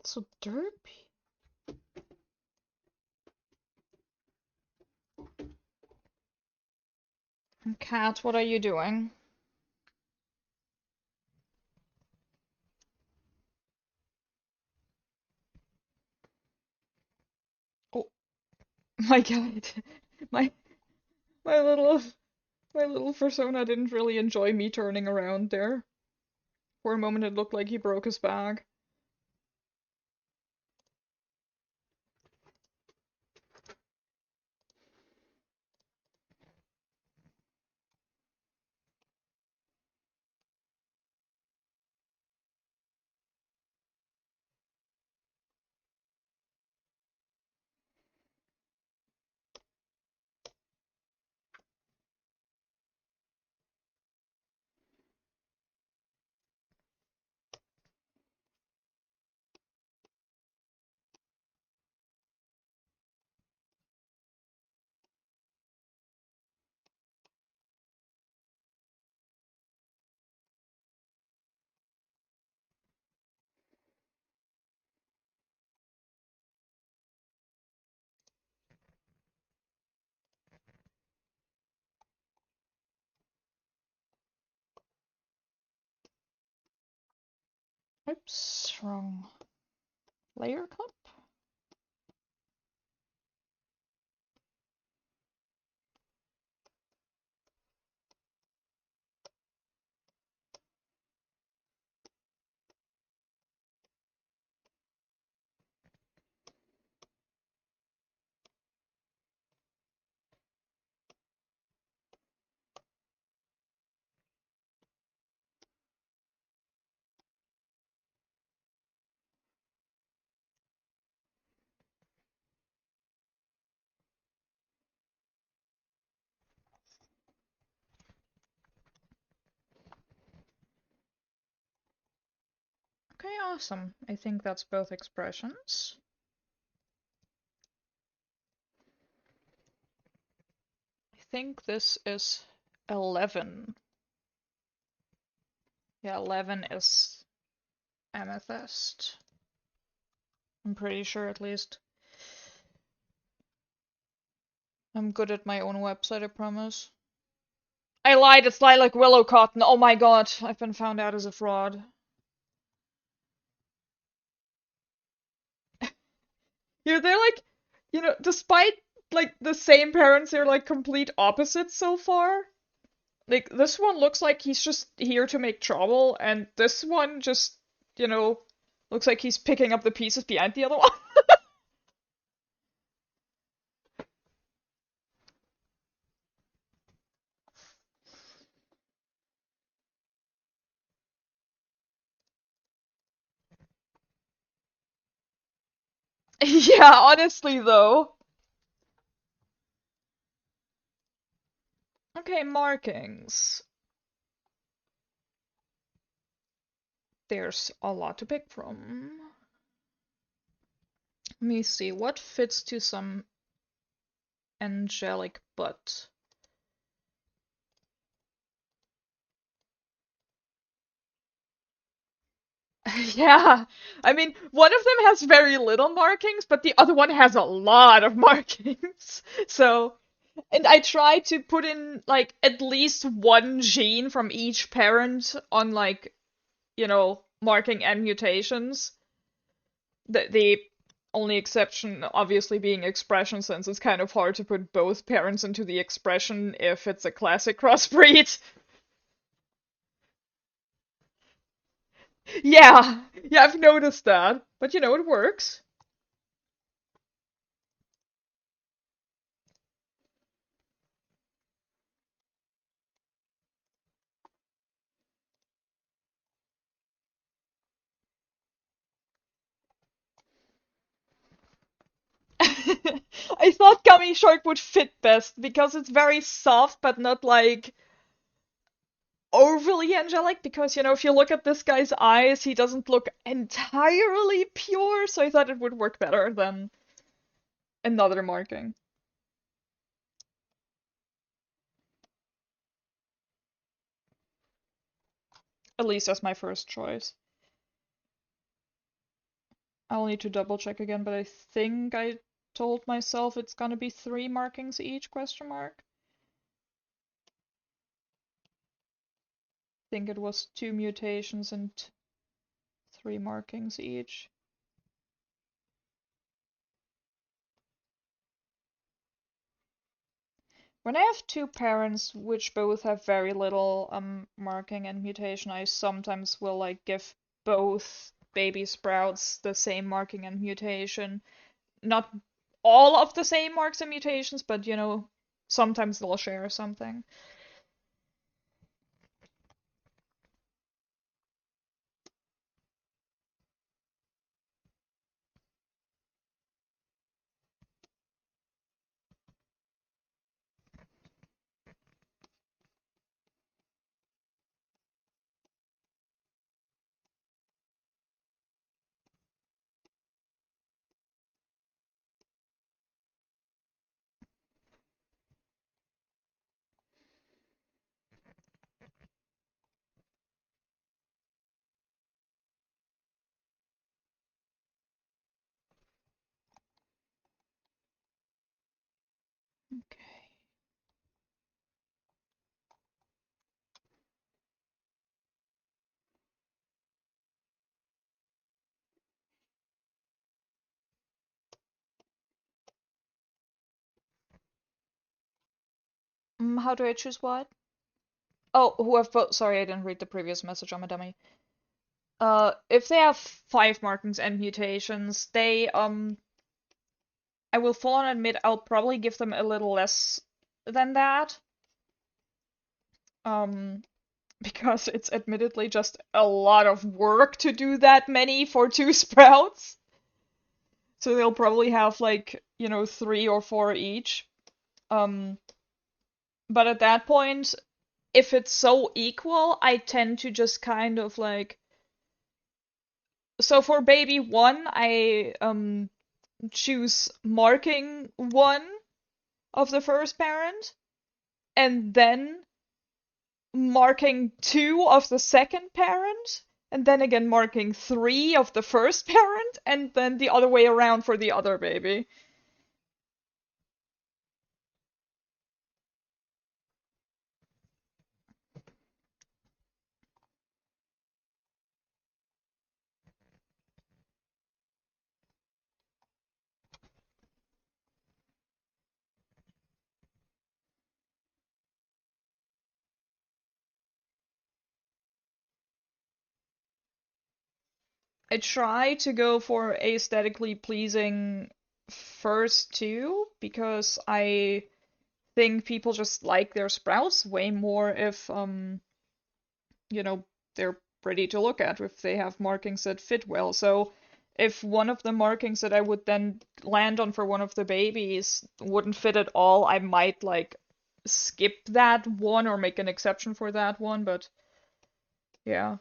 So derpy. And Cat, what are you doing? Oh my god. My my little my little persona didn't really enjoy me turning around there. For a moment it looked like he broke his bag. Oops, wrong layer clip. Okay, awesome. I think that's both expressions. I think this is 11. Yeah, 11 is amethyst. I'm pretty sure at least. I'm good at my own website, I promise. I lied, it's lilac willow cotton. Oh my god, I've been found out as a fraud. They're like, despite like the same parents, they're like complete opposites so far. Like this one looks like he's just here to make trouble, and this one just, looks like he's picking up the pieces behind the other one. Yeah, honestly though. Okay, markings. There's a lot to pick from. Let me see, what fits to some angelic butt? Yeah, I mean, one of them has very little markings, but the other one has a lot of markings. So, and I try to put in like at least one gene from each parent on like, marking and mutations. The only exception obviously being expression, since it's kind of hard to put both parents into the expression if it's a classic crossbreed. Yeah, yeah, I've noticed that. But you know, it works. I thought Gummy Shark would fit best because it's very soft but not like overly angelic. Because, you know, if you look at this guy's eyes, he doesn't look entirely pure, so I thought it would work better than another marking. At least that's my first choice. I'll need to double check again, but I think I told myself it's gonna be 3 markings each, question mark. I think it was 2 mutations and 3 markings each. When I have 2 parents which both have very little marking and mutation, I sometimes will like give both baby sprouts the same marking and mutation. Not all of the same marks and mutations, but you know, sometimes they'll share something. Okay. How do I choose what? Oh, who have both. Sorry, I didn't read the previous message on my dummy. If they have 5 markings and mutations, I will full on admit I'll probably give them a little less than that. Um, because it's admittedly just a lot of work to do that many for 2 sprouts. So they'll probably have like, you know, 3 or 4 each. Um, but at that point, if it's so equal, I tend to just kind of like. So for baby one, I choose marking one of the first parent, and then marking 2 of the second parent, and then again marking 3 of the first parent, and then the other way around for the other baby. I try to go for aesthetically pleasing first 2 because I think people just like their sprouts way more if you know, they're pretty to look at if they have markings that fit well. So if one of the markings that I would then land on for one of the babies wouldn't fit at all, I might like skip that one or make an exception for that one, but yeah.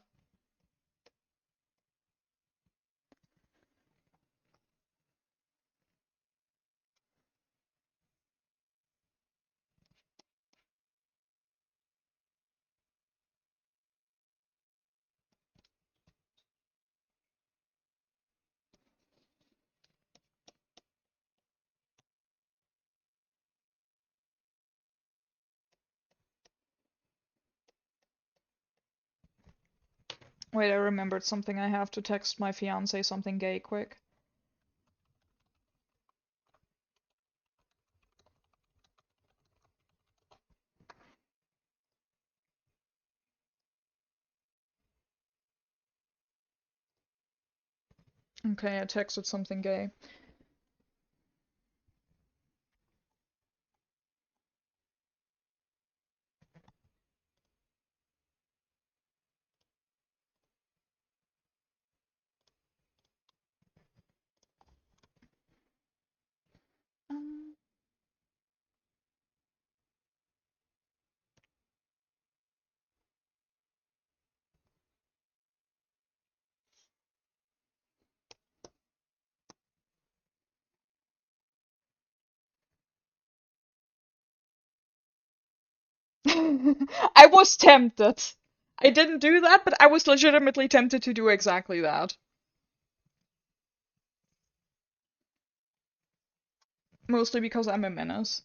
Wait, I remembered something. I have to text my fiance something gay quick. Okay, I texted something gay. Um, I was tempted. I didn't do that, but I was legitimately tempted to do exactly that. Mostly because I'm a menace.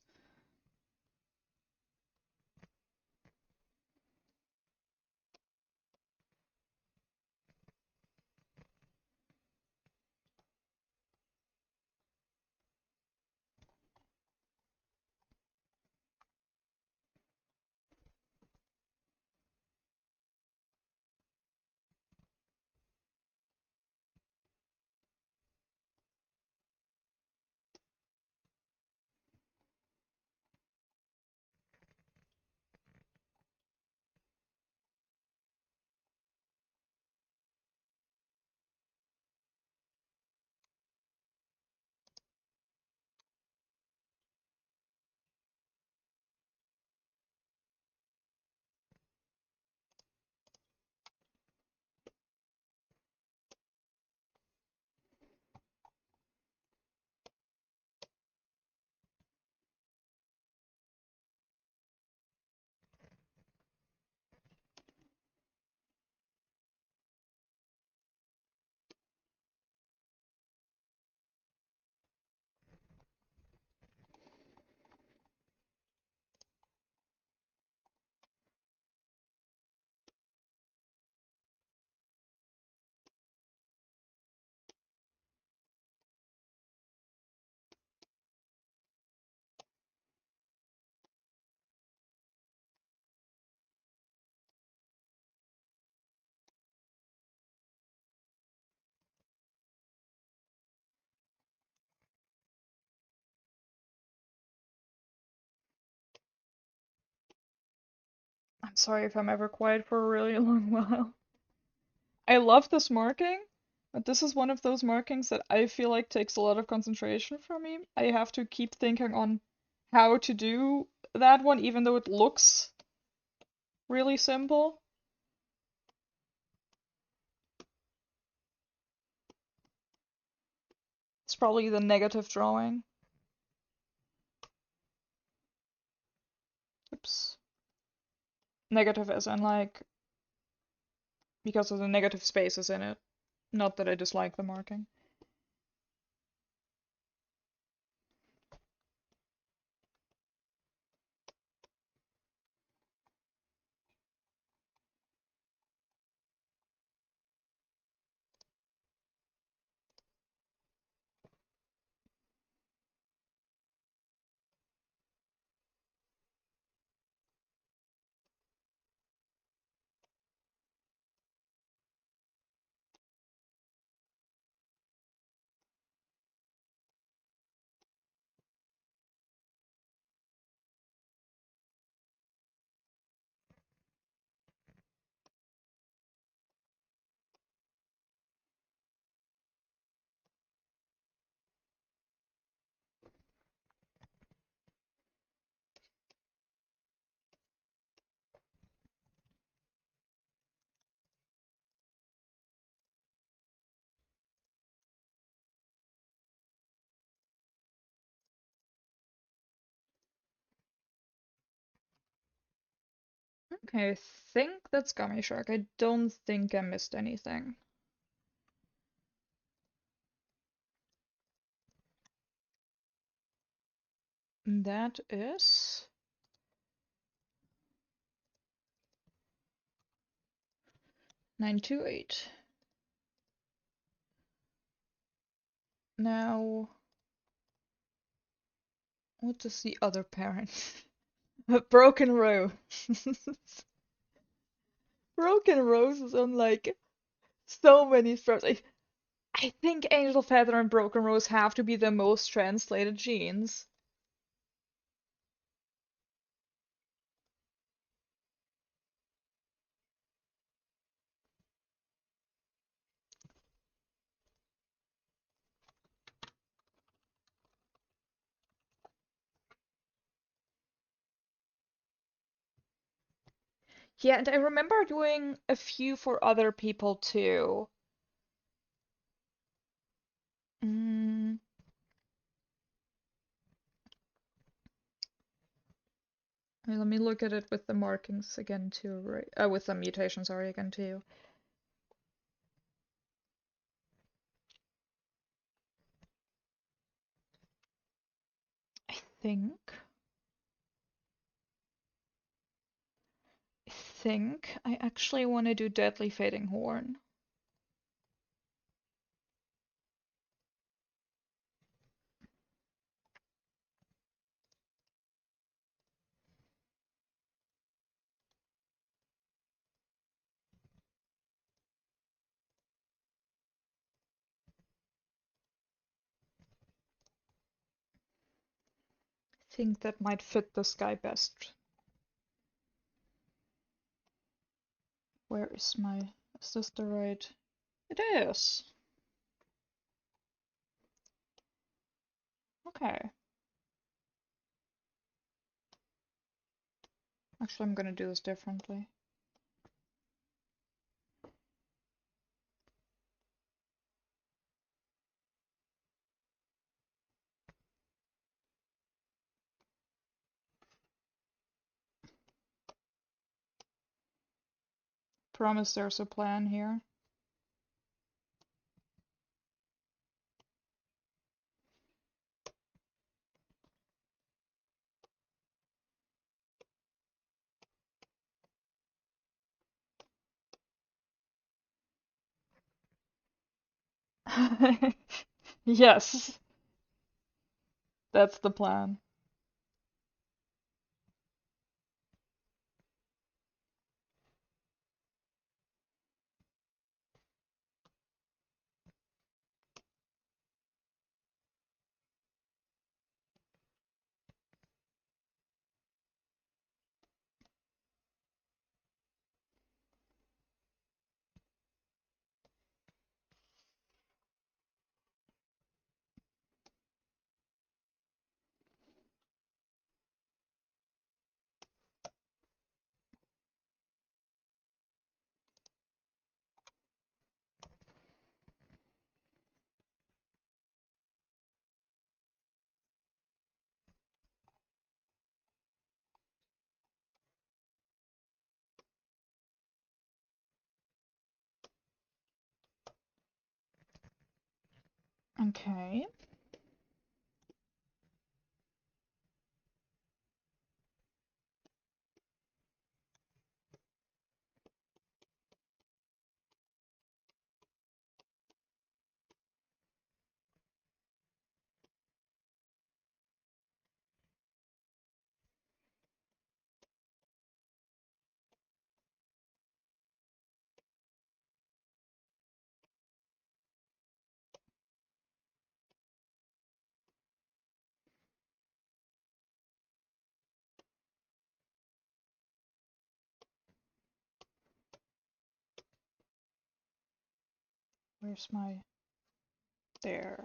I'm sorry if I'm ever quiet for a really long while. I love this marking, but this is one of those markings that I feel like takes a lot of concentration from me. I have to keep thinking on how to do that one, even though it looks really simple. It's probably the negative drawing. Oops. Negative as in like because of the negative spaces in it. Not that I dislike the marking. Okay, I think that's Gummy Shark. I don't think I missed anything. That is... 928. Now, what is the other parent? A broken row. Broken Rose is on like so many frames. I think Angel Feather and Broken Rose have to be the most translated genes. Yeah, and I remember doing a few for other people too. Mm, let me look at it with the markings again too, right? With the mutation, sorry, again too. I think, I think I actually want to do Deadly Fading Horn. I think that might fit this guy best. Where is my, is this the right? It is. Okay. Actually, I'm gonna do this differently. Promise there's a plan here. Yes, that's the plan. Okay. Where's my... There.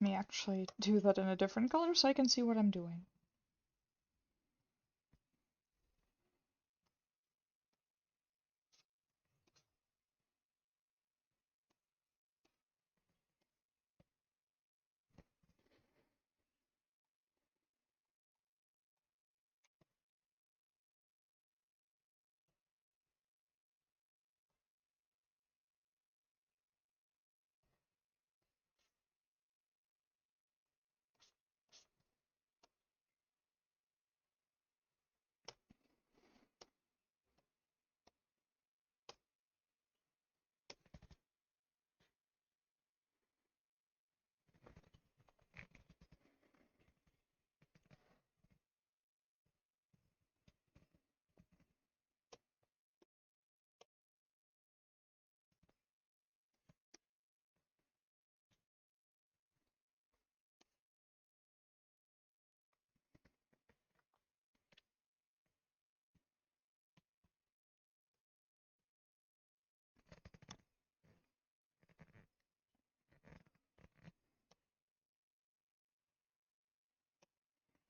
Let me actually do that in a different color so I can see what I'm doing.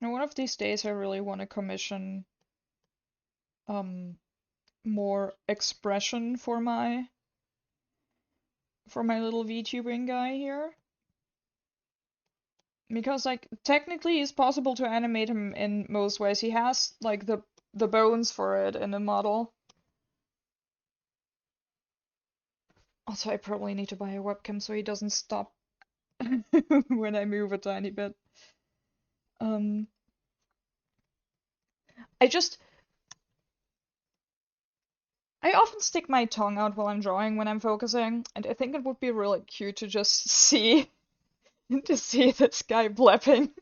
Now, one of these days I really want to commission um more expression for my little VTubing guy here. Because like technically it's possible to animate him in most ways. He has like the bones for it in the model. Also, I probably need to buy a webcam so he doesn't stop when I move a tiny bit. Um, I just I often stick my tongue out while I'm drawing when I'm focusing, and I think it would be really cute to just see to see this guy blepping.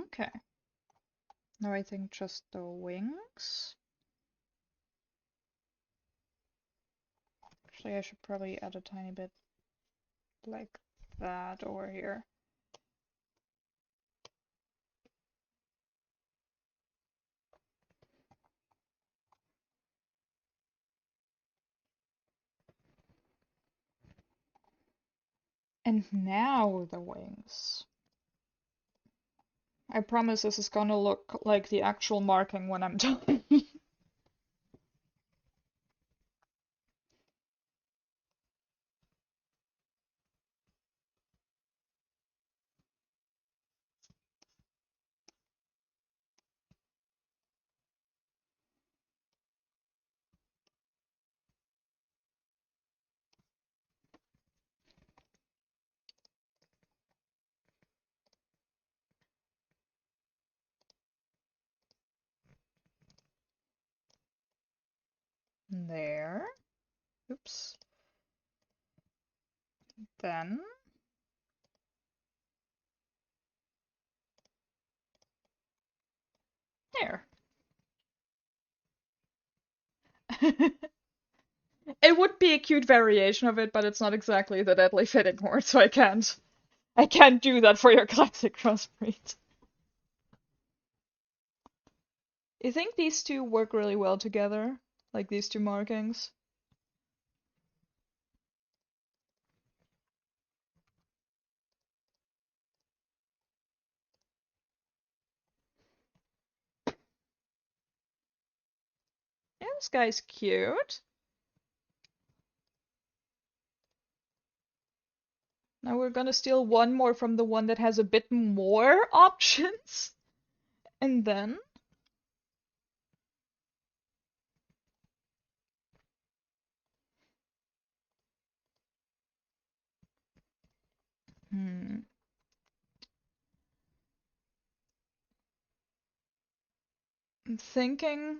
Okay. Now I think just the wings. Actually, I should probably add a tiny bit like that over here. And now the wings. I promise this is gonna look like the actual marking when I'm done. There. Oops. Then. There. It would be a cute variation of it, but it's not exactly the deadly fitting horde, so I can't do that for your classic crossbreed. You think these two work really well together? Like these two markings? This guy's cute. Now we're gonna steal one more from the one that has a bit more options. And then... I'm thinking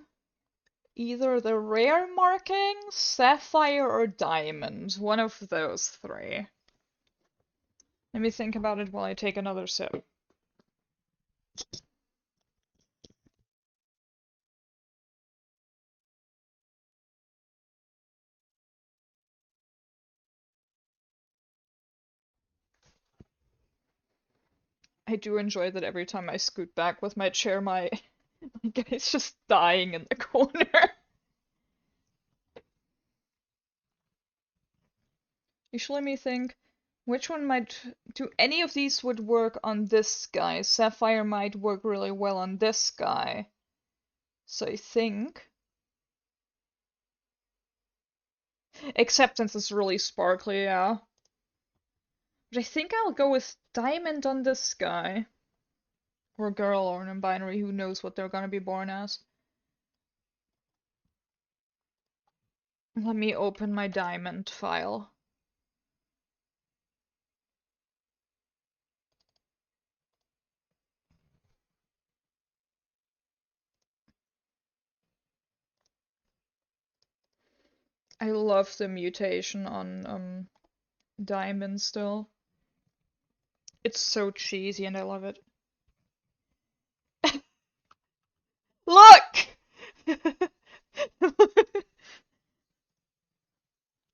either the rare markings, sapphire, or diamond. One of those three. Let me think about it while I take another sip. I do enjoy that every time I scoot back with my chair, my guy's just dying in the corner. Actually, let me think. Which one might... Do any of these would work on this guy? Sapphire might work really well on this guy. So I think... Acceptance is really sparkly, yeah. But I think I'll go with diamond on this guy. Or girl or non-binary, who knows what they're gonna be born as. Let me open my diamond file. I love the mutation on diamond still. It's so cheesy and I love it. Look!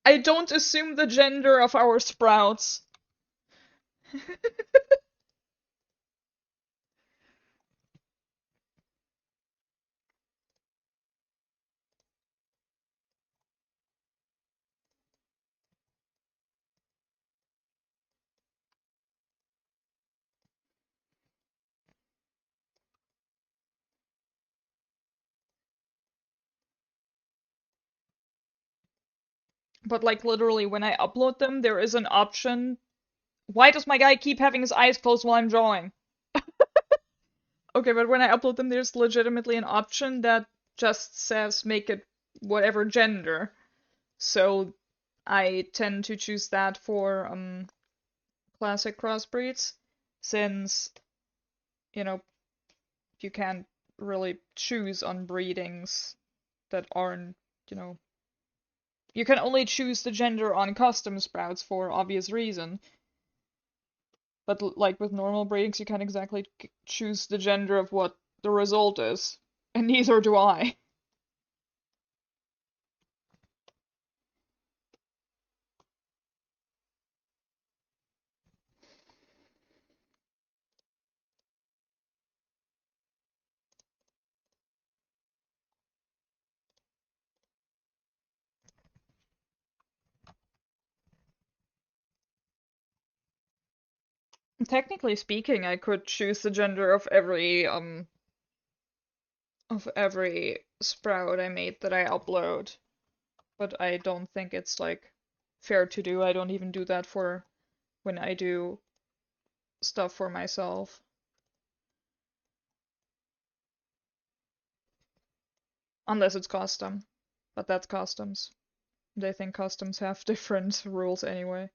I don't assume the gender of our sprouts. But like literally when I upload them, there is an option. Why does my guy keep having his eyes closed while I'm drawing? Okay, but when I upload them, there's legitimately an option that just says make it whatever gender. So I tend to choose that for classic crossbreeds, since, you know, you can't really choose on breedings that aren't, you know, you can only choose the gender on custom sprouts for obvious reason. But like with normal breedings, you can't exactly choose the gender of what the result is. And neither do I. Technically speaking, I could choose the gender of every sprout I made that I upload. But I don't think it's like fair to do. I don't even do that for when I do stuff for myself. Unless it's custom. But that's customs. They think customs have different rules anyway.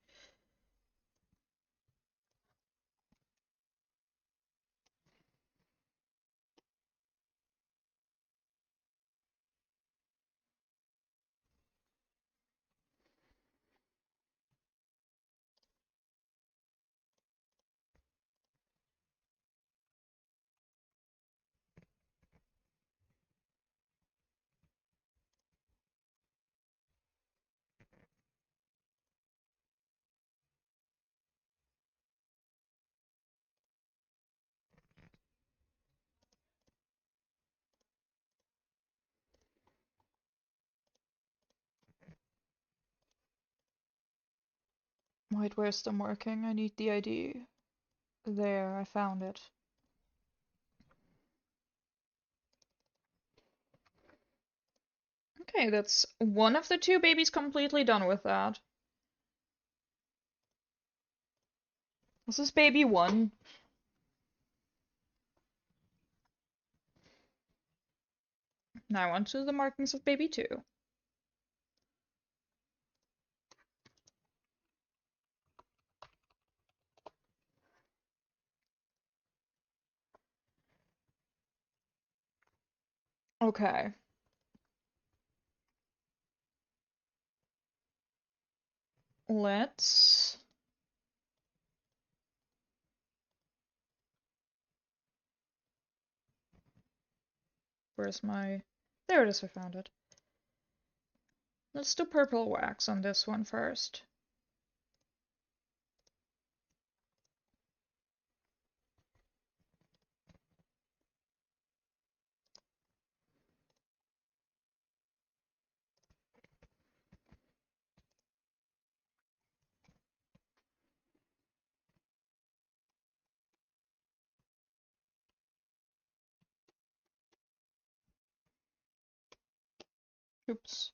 Wait, where's the marking? I need the ID. There, I found it. Okay, that's one of the two babies completely done with that. This is baby one. Now on to the markings of baby two. Okay. Let's... Where's my... There it is, I found it. Let's do purple wax on this one first. Oops.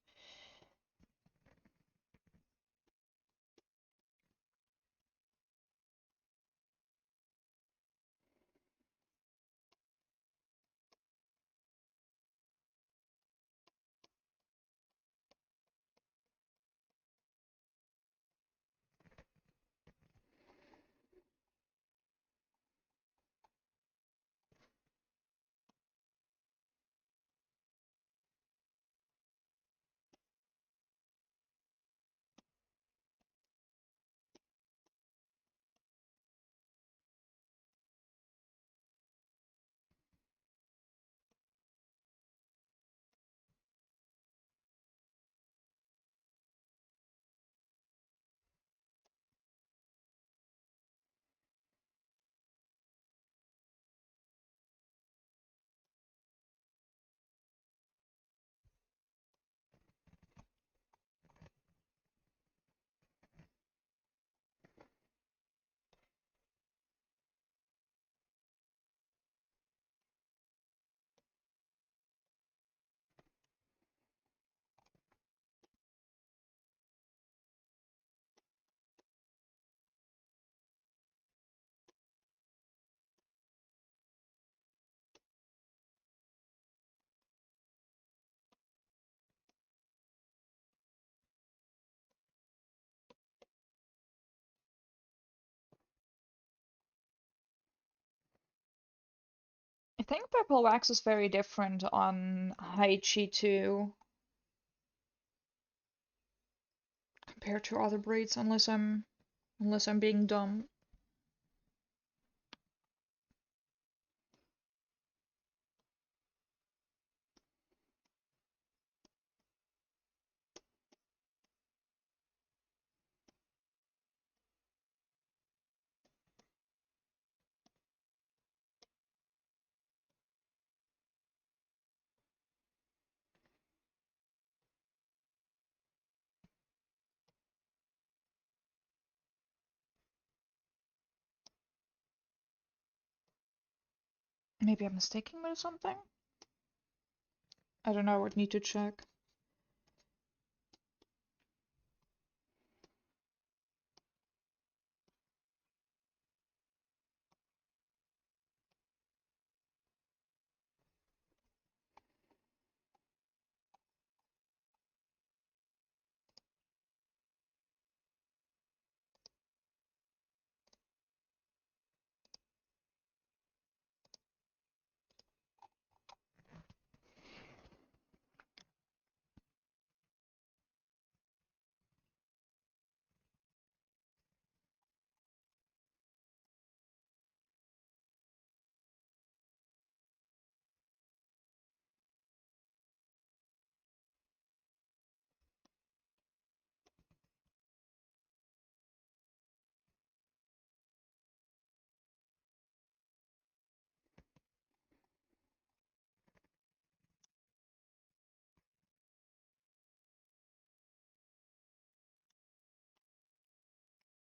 I think purple wax is very different on Haichi too, compared to other breeds, unless I'm being dumb. Maybe I'm mistaken with something? I don't know, I would need to check.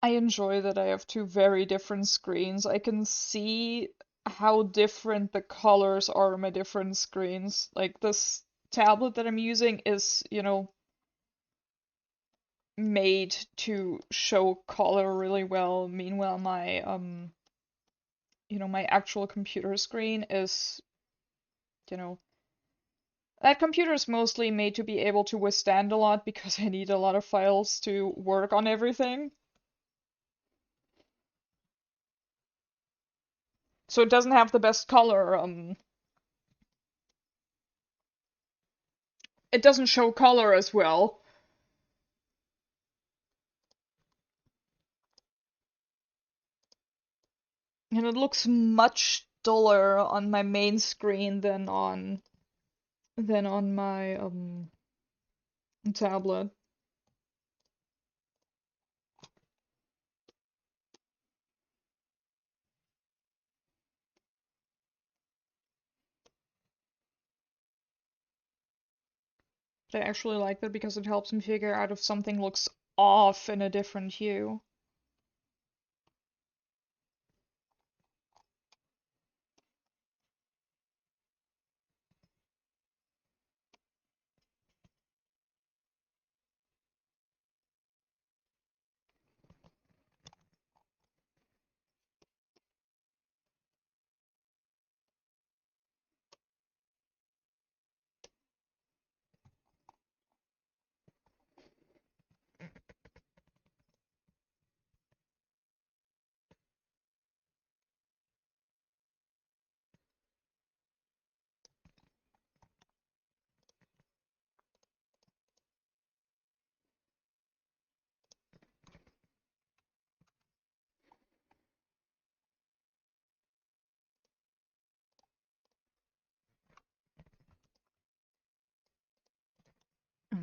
I enjoy that I have two very different screens. I can see how different the colors are on my different screens. Like this tablet that I'm using is, made to show color really well. Meanwhile, my actual computer screen is, you know, that computer is mostly made to be able to withstand a lot because I need a lot of files to work on everything. So it doesn't have the best color. It doesn't show color as well. And it looks much duller on my main screen than on my tablet. But I actually like that because it helps me figure out if something looks off in a different hue.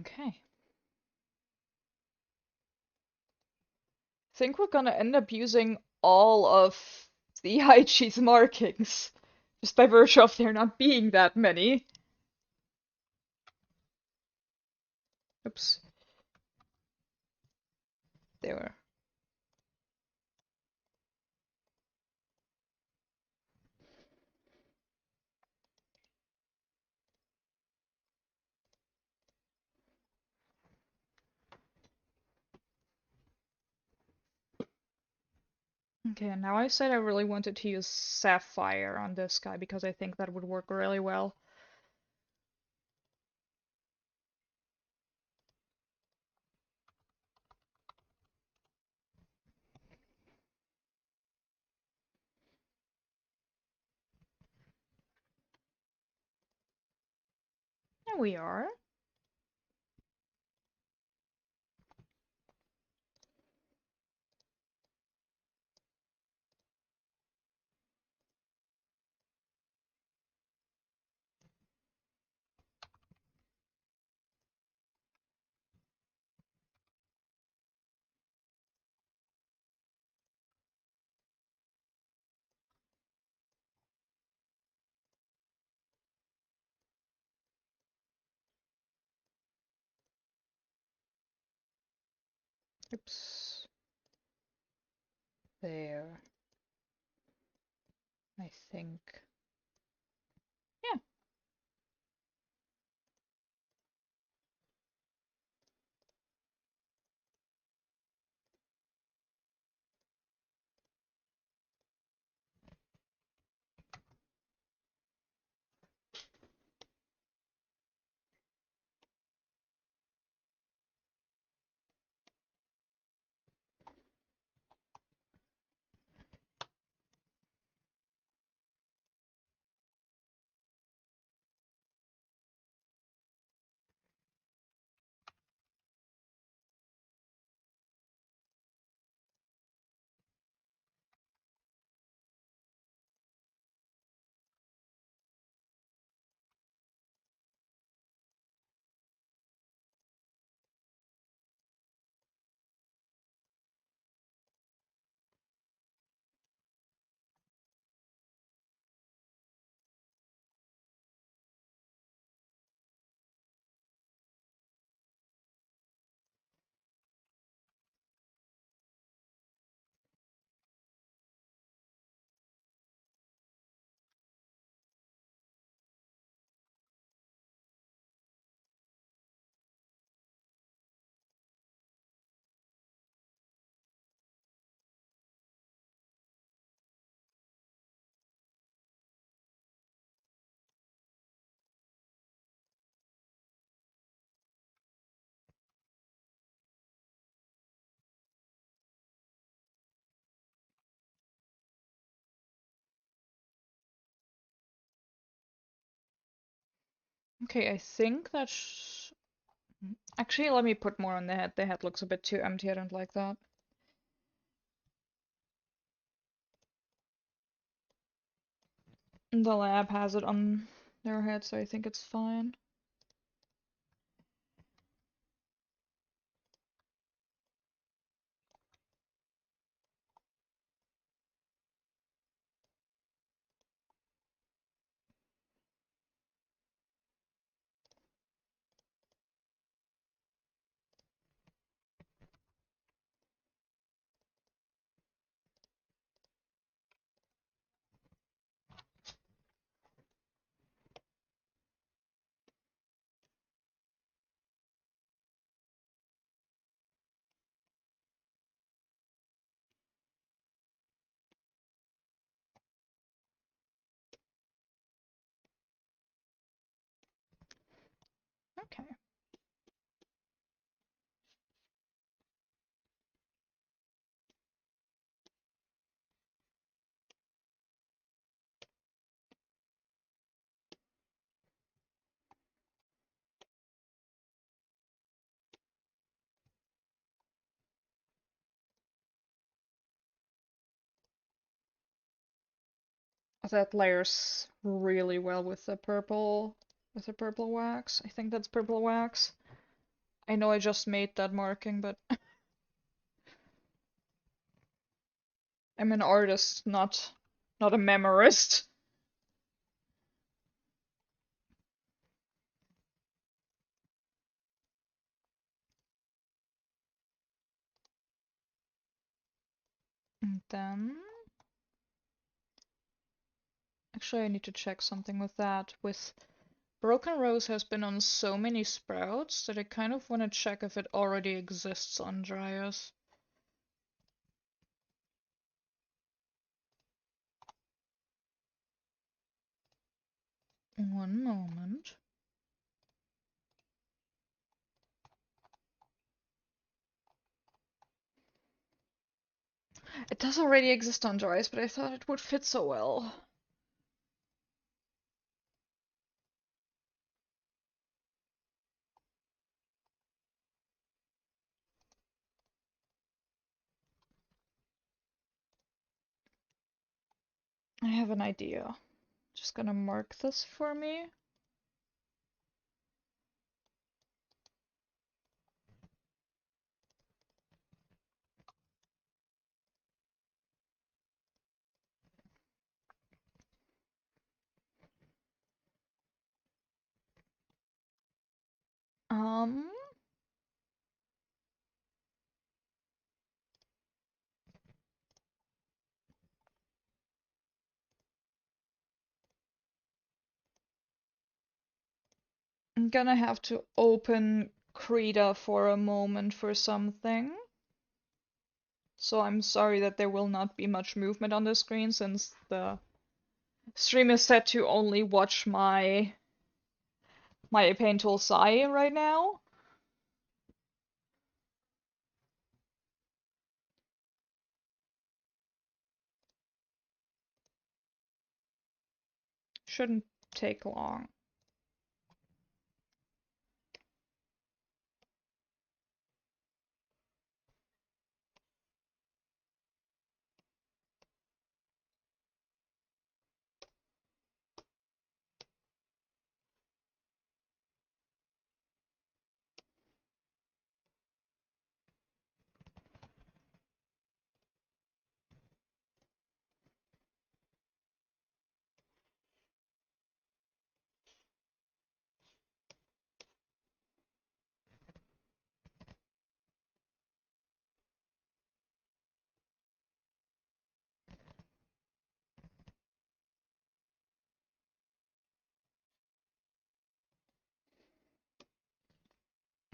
Okay. I think we're gonna end up using all of the IG's markings, just by virtue of there not being that many. Oops. There. Okay, and now I said I really wanted to use Sapphire on this guy because I think that would work really well. There we are. Oops. There. I think. Yeah. Okay, I think that's... Actually, let me put more on the head. The head looks a bit too empty. I don't like that. The lab has it on their head, so I think it's fine. Okay. That layers really well with the purple wax. I think that's purple wax. I know I just made that marking, but I'm an artist, not a memorist. And then actually I need to check something with that. With Broken Rose has been on so many sprouts that I kind of want to check if it already exists on Dryais. One moment. It does already exist on Dryais, but I thought it would fit so well. I have an idea. Just gonna mark this for me. Um, I'm gonna have to open Krita for a moment for something. So I'm sorry that there will not be much movement on the screen since the stream is set to only watch my paint tool Sai right now. Shouldn't take long.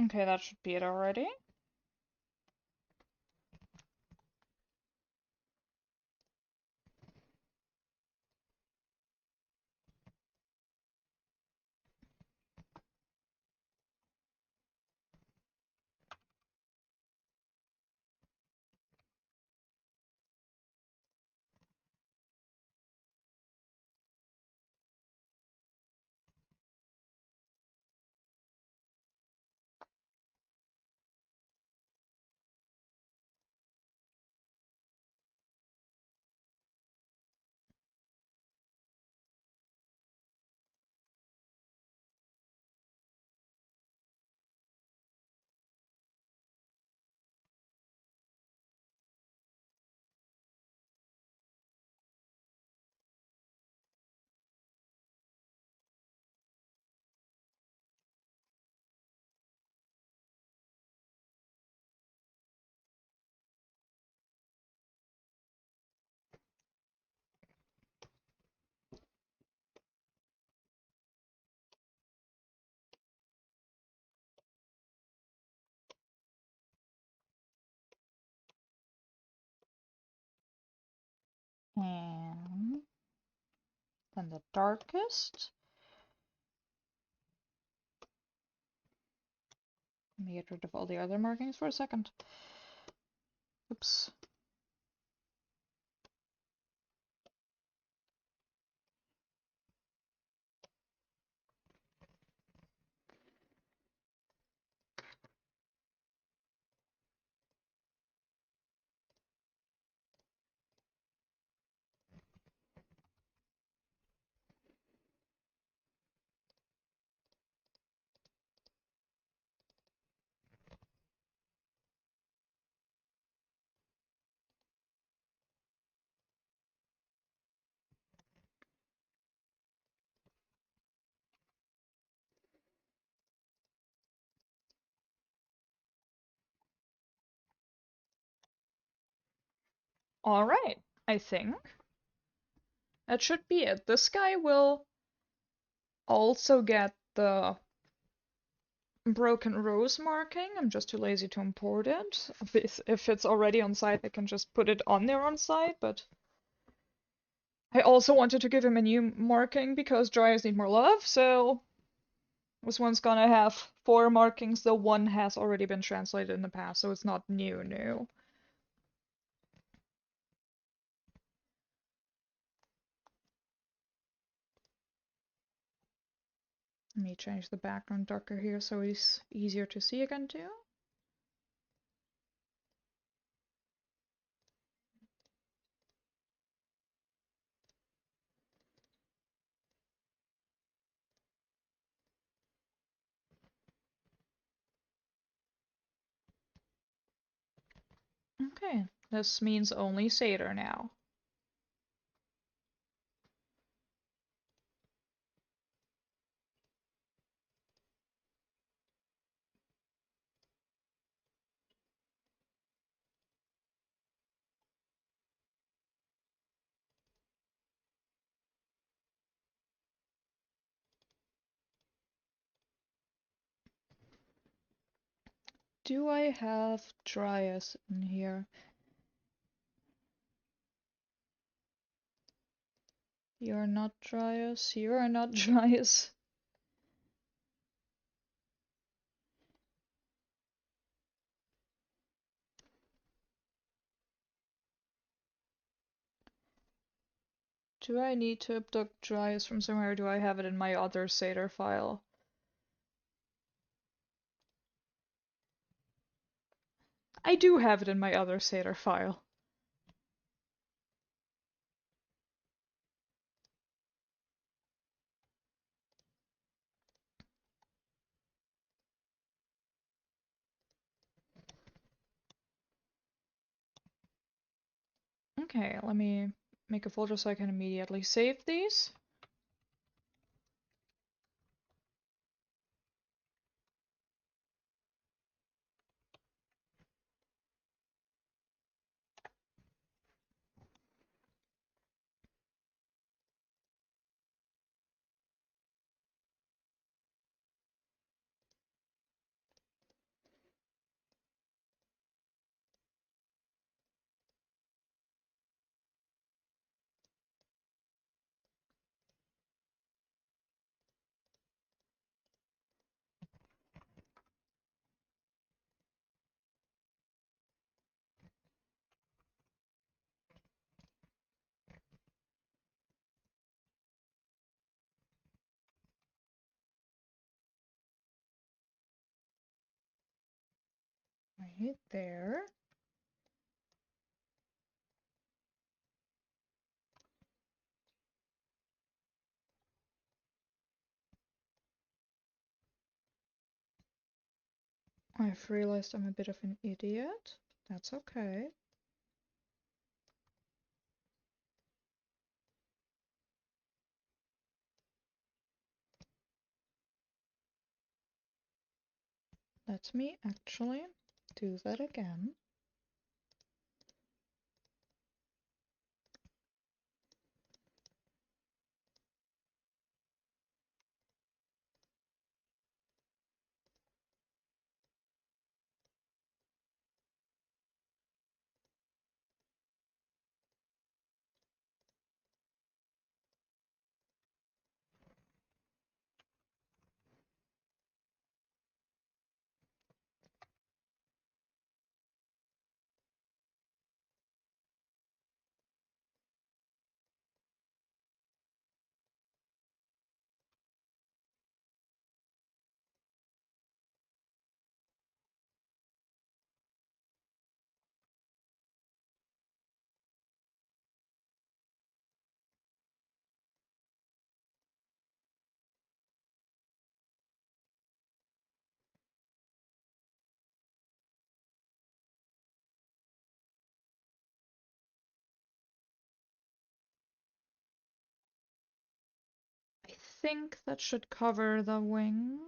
Okay, that should be it already. Then the darkest. Let me get rid of all the other markings for a second. Oops. All right, I think that should be it. This guy will also get the broken rose marking. I'm just too lazy to import it. If it's already on site, I can just put it on there on site, but I also wanted to give him a new marking because Dryais need more love, so this one's gonna have 4 markings, though one has already been translated in the past, so it's not new. Let me change the background darker here so it's easier to see again too. Okay, this means only Satyr now. Do I have Dryas in here? You're not Dryas, you are not Dryas. Do I need to abduct Dryas from somewhere, or do I have it in my other Satyr file? I do have it in my other Satyr file. Okay, let me make a folder so I can immediately save these. Right there. I've realized I'm a bit of an idiot. That's okay. Let me actually do that again. think that should cover the wing.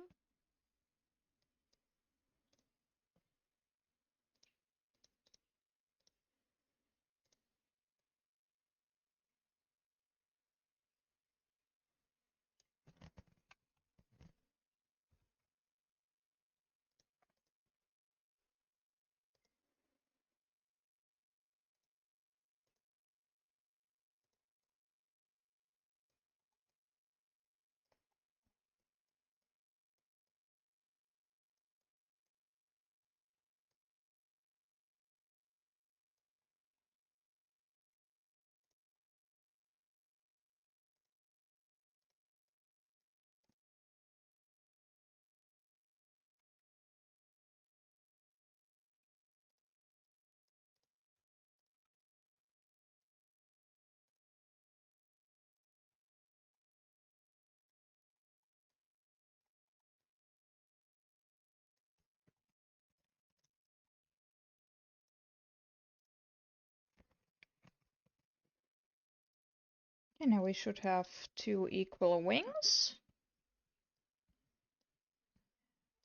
And now we should have two equal wings.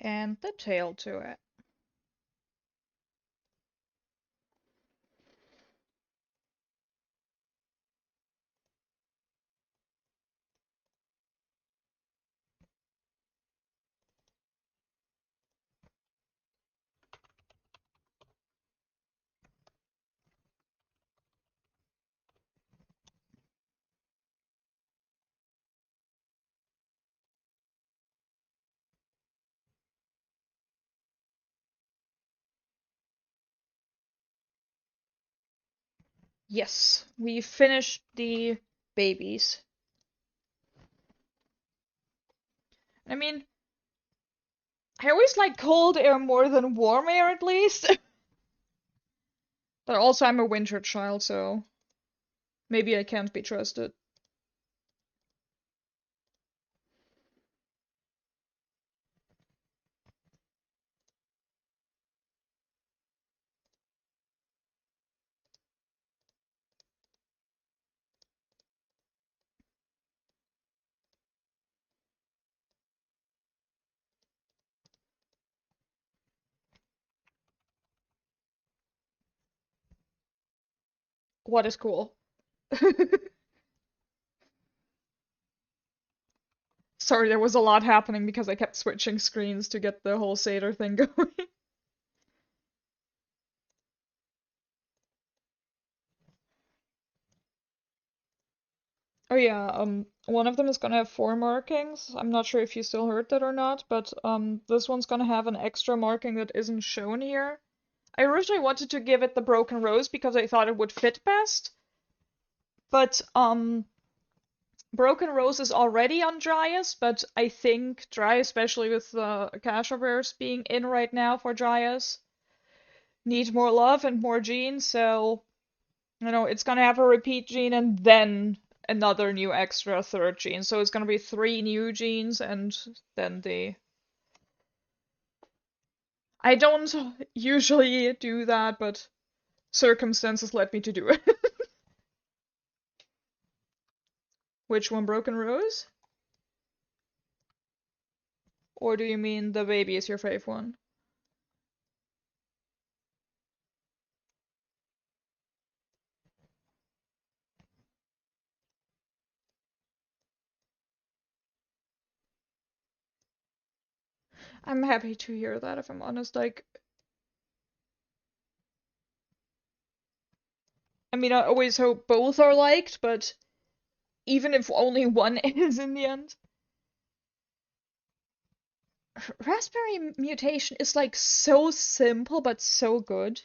And the tail to it. Yes, we finished the babies. I mean, I always like cold air more than warm air at least. But also I'm a winter child, so maybe I can't be trusted. What is cool? Sorry, there was a lot happening because I kept switching screens to get the whole Seder thing going. Oh yeah, one of them is gonna have four markings. I'm not sure if you still heard that or not, but this one's gonna have an extra marking that isn't shown here. I originally wanted to give it the broken rose because I thought it would fit best, but broken rose is already on Dryais, but I think Dryais, especially with the cash rares being in right now for Dryais, need more love and more genes, so it's gonna have a repeat gene and then another new extra third gene. So it's gonna be three new genes and then the. I don't usually do that, but circumstances led me to do it. Which one, Broken Rose? Or do you mean the baby is your fave one? I'm happy to hear that, if I'm honest. Like, I mean, I always hope both are liked, but even if only one is in the end. Raspberry mutation is like so simple but so good.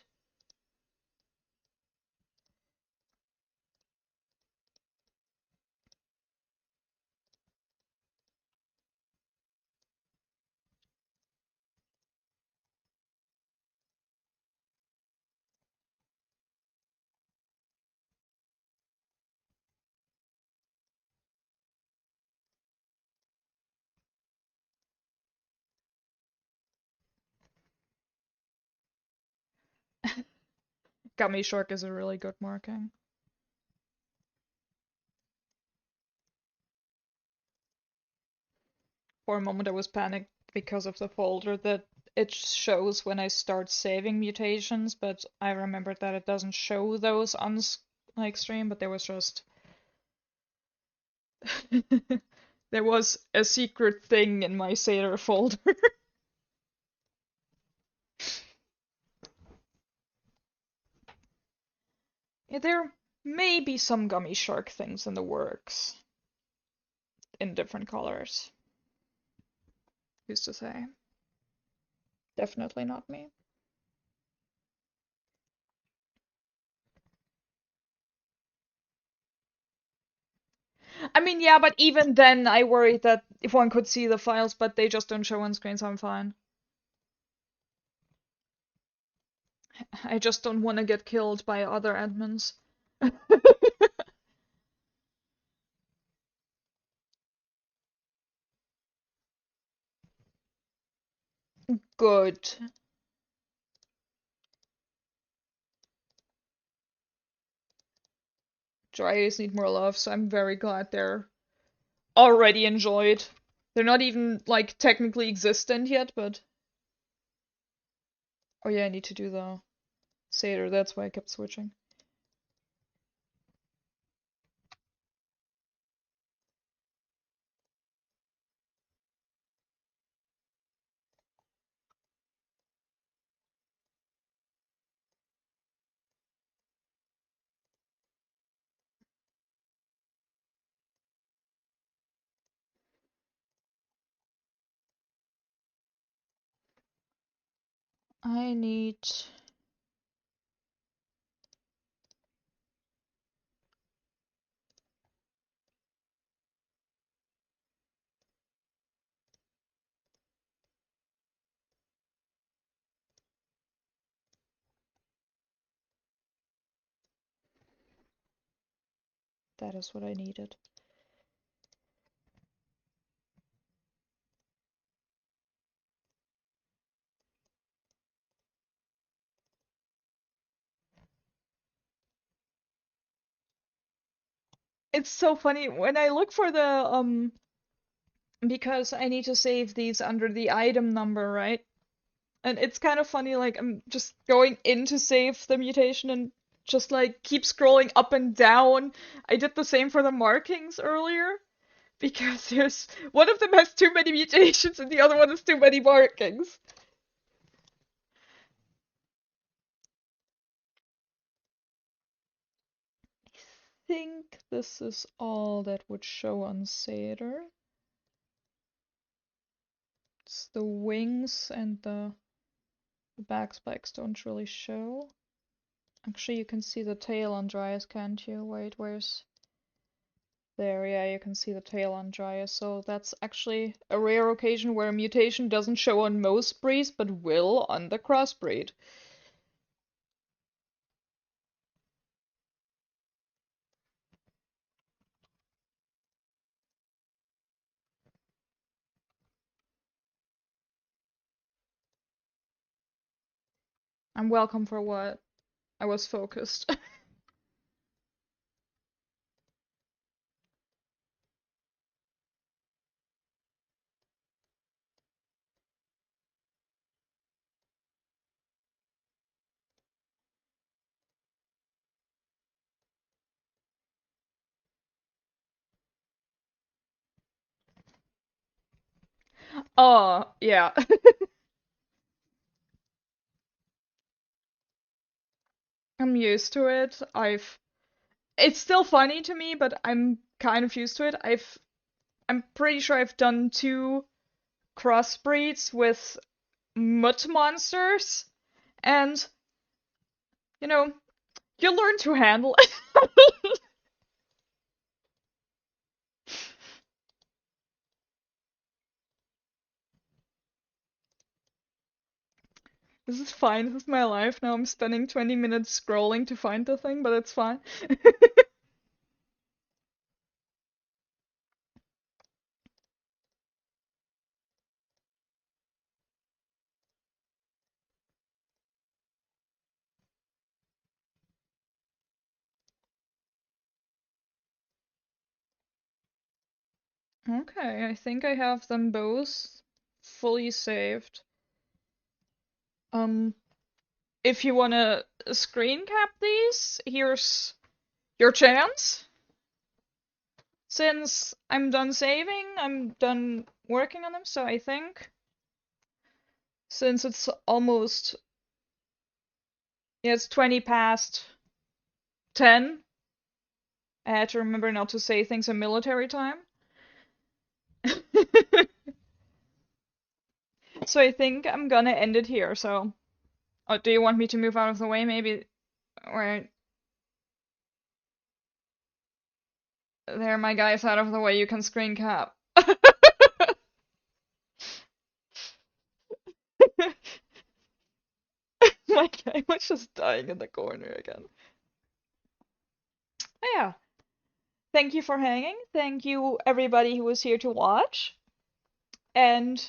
Gummy shark is a really good marking. For a moment I was panicked because of the folder that it shows when I start saving mutations, but I remembered that it doesn't show those on like stream, but there was just there was a secret thing in my Satyr folder. Yeah, there may be some gummy shark things in the works in different colors. Who's to say? Definitely not me. I mean, yeah, but even then, I worried that if one could see the files, but they just don't show on screen, so I'm fine. I just don't want to get killed by other admins. Good. Dryais need more love, so I'm very glad they're already enjoyed. They're not even, like, technically existent yet, but... Oh yeah, I need to do the Satyr, that's why I kept switching. I need... That is what I needed. It's so funny, when I look for the, because I need to save these under the item number, right? And it's kind of funny, like, I'm just going in to save the mutation and just, like, keep scrolling up and down. I did the same for the markings earlier, because there's one of them has too many mutations and the other one has too many markings. I think this is all that would show on Satyr. It's the wings and the back spikes don't really show. Actually, you can see the tail on Dryas, can't you? Wait, where's... There, yeah, you can see the tail on Dryas, so that's actually a rare occasion where a mutation doesn't show on most breeds, but will on the crossbreed. I'm welcome for what? I was focused. Oh, yeah. I'm used to it. It's still funny to me, but I'm kind of used to it. I'm pretty sure I've done 2 crossbreeds with mutt monsters, and, you know, you learn to handle it. This is fine. This is my life now. I'm spending 20 minutes scrolling to find the thing, but it's fine. Okay, I think I have them both fully saved. If you wanna screen cap these, here's your chance. Since I'm done saving, I'm done working on them, so I think since it's almost, yeah, it's 20 past 10, I had to remember not to say things in military time. So I think I'm gonna end it here, so do you want me to move out of the way maybe? Right there, my guy's out of the way, you can screen cap. My guy was just dying in the corner again. Yeah. Thank you for hanging. Thank you everybody who was here to watch. And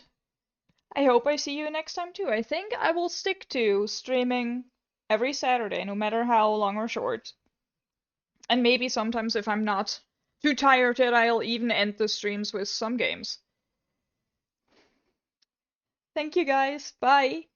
I hope I see you next time too. I think I will stick to streaming every Saturday, no matter how long or short. And maybe sometimes if I'm not too tired yet, I'll even end the streams with some games. Thank you guys. Bye.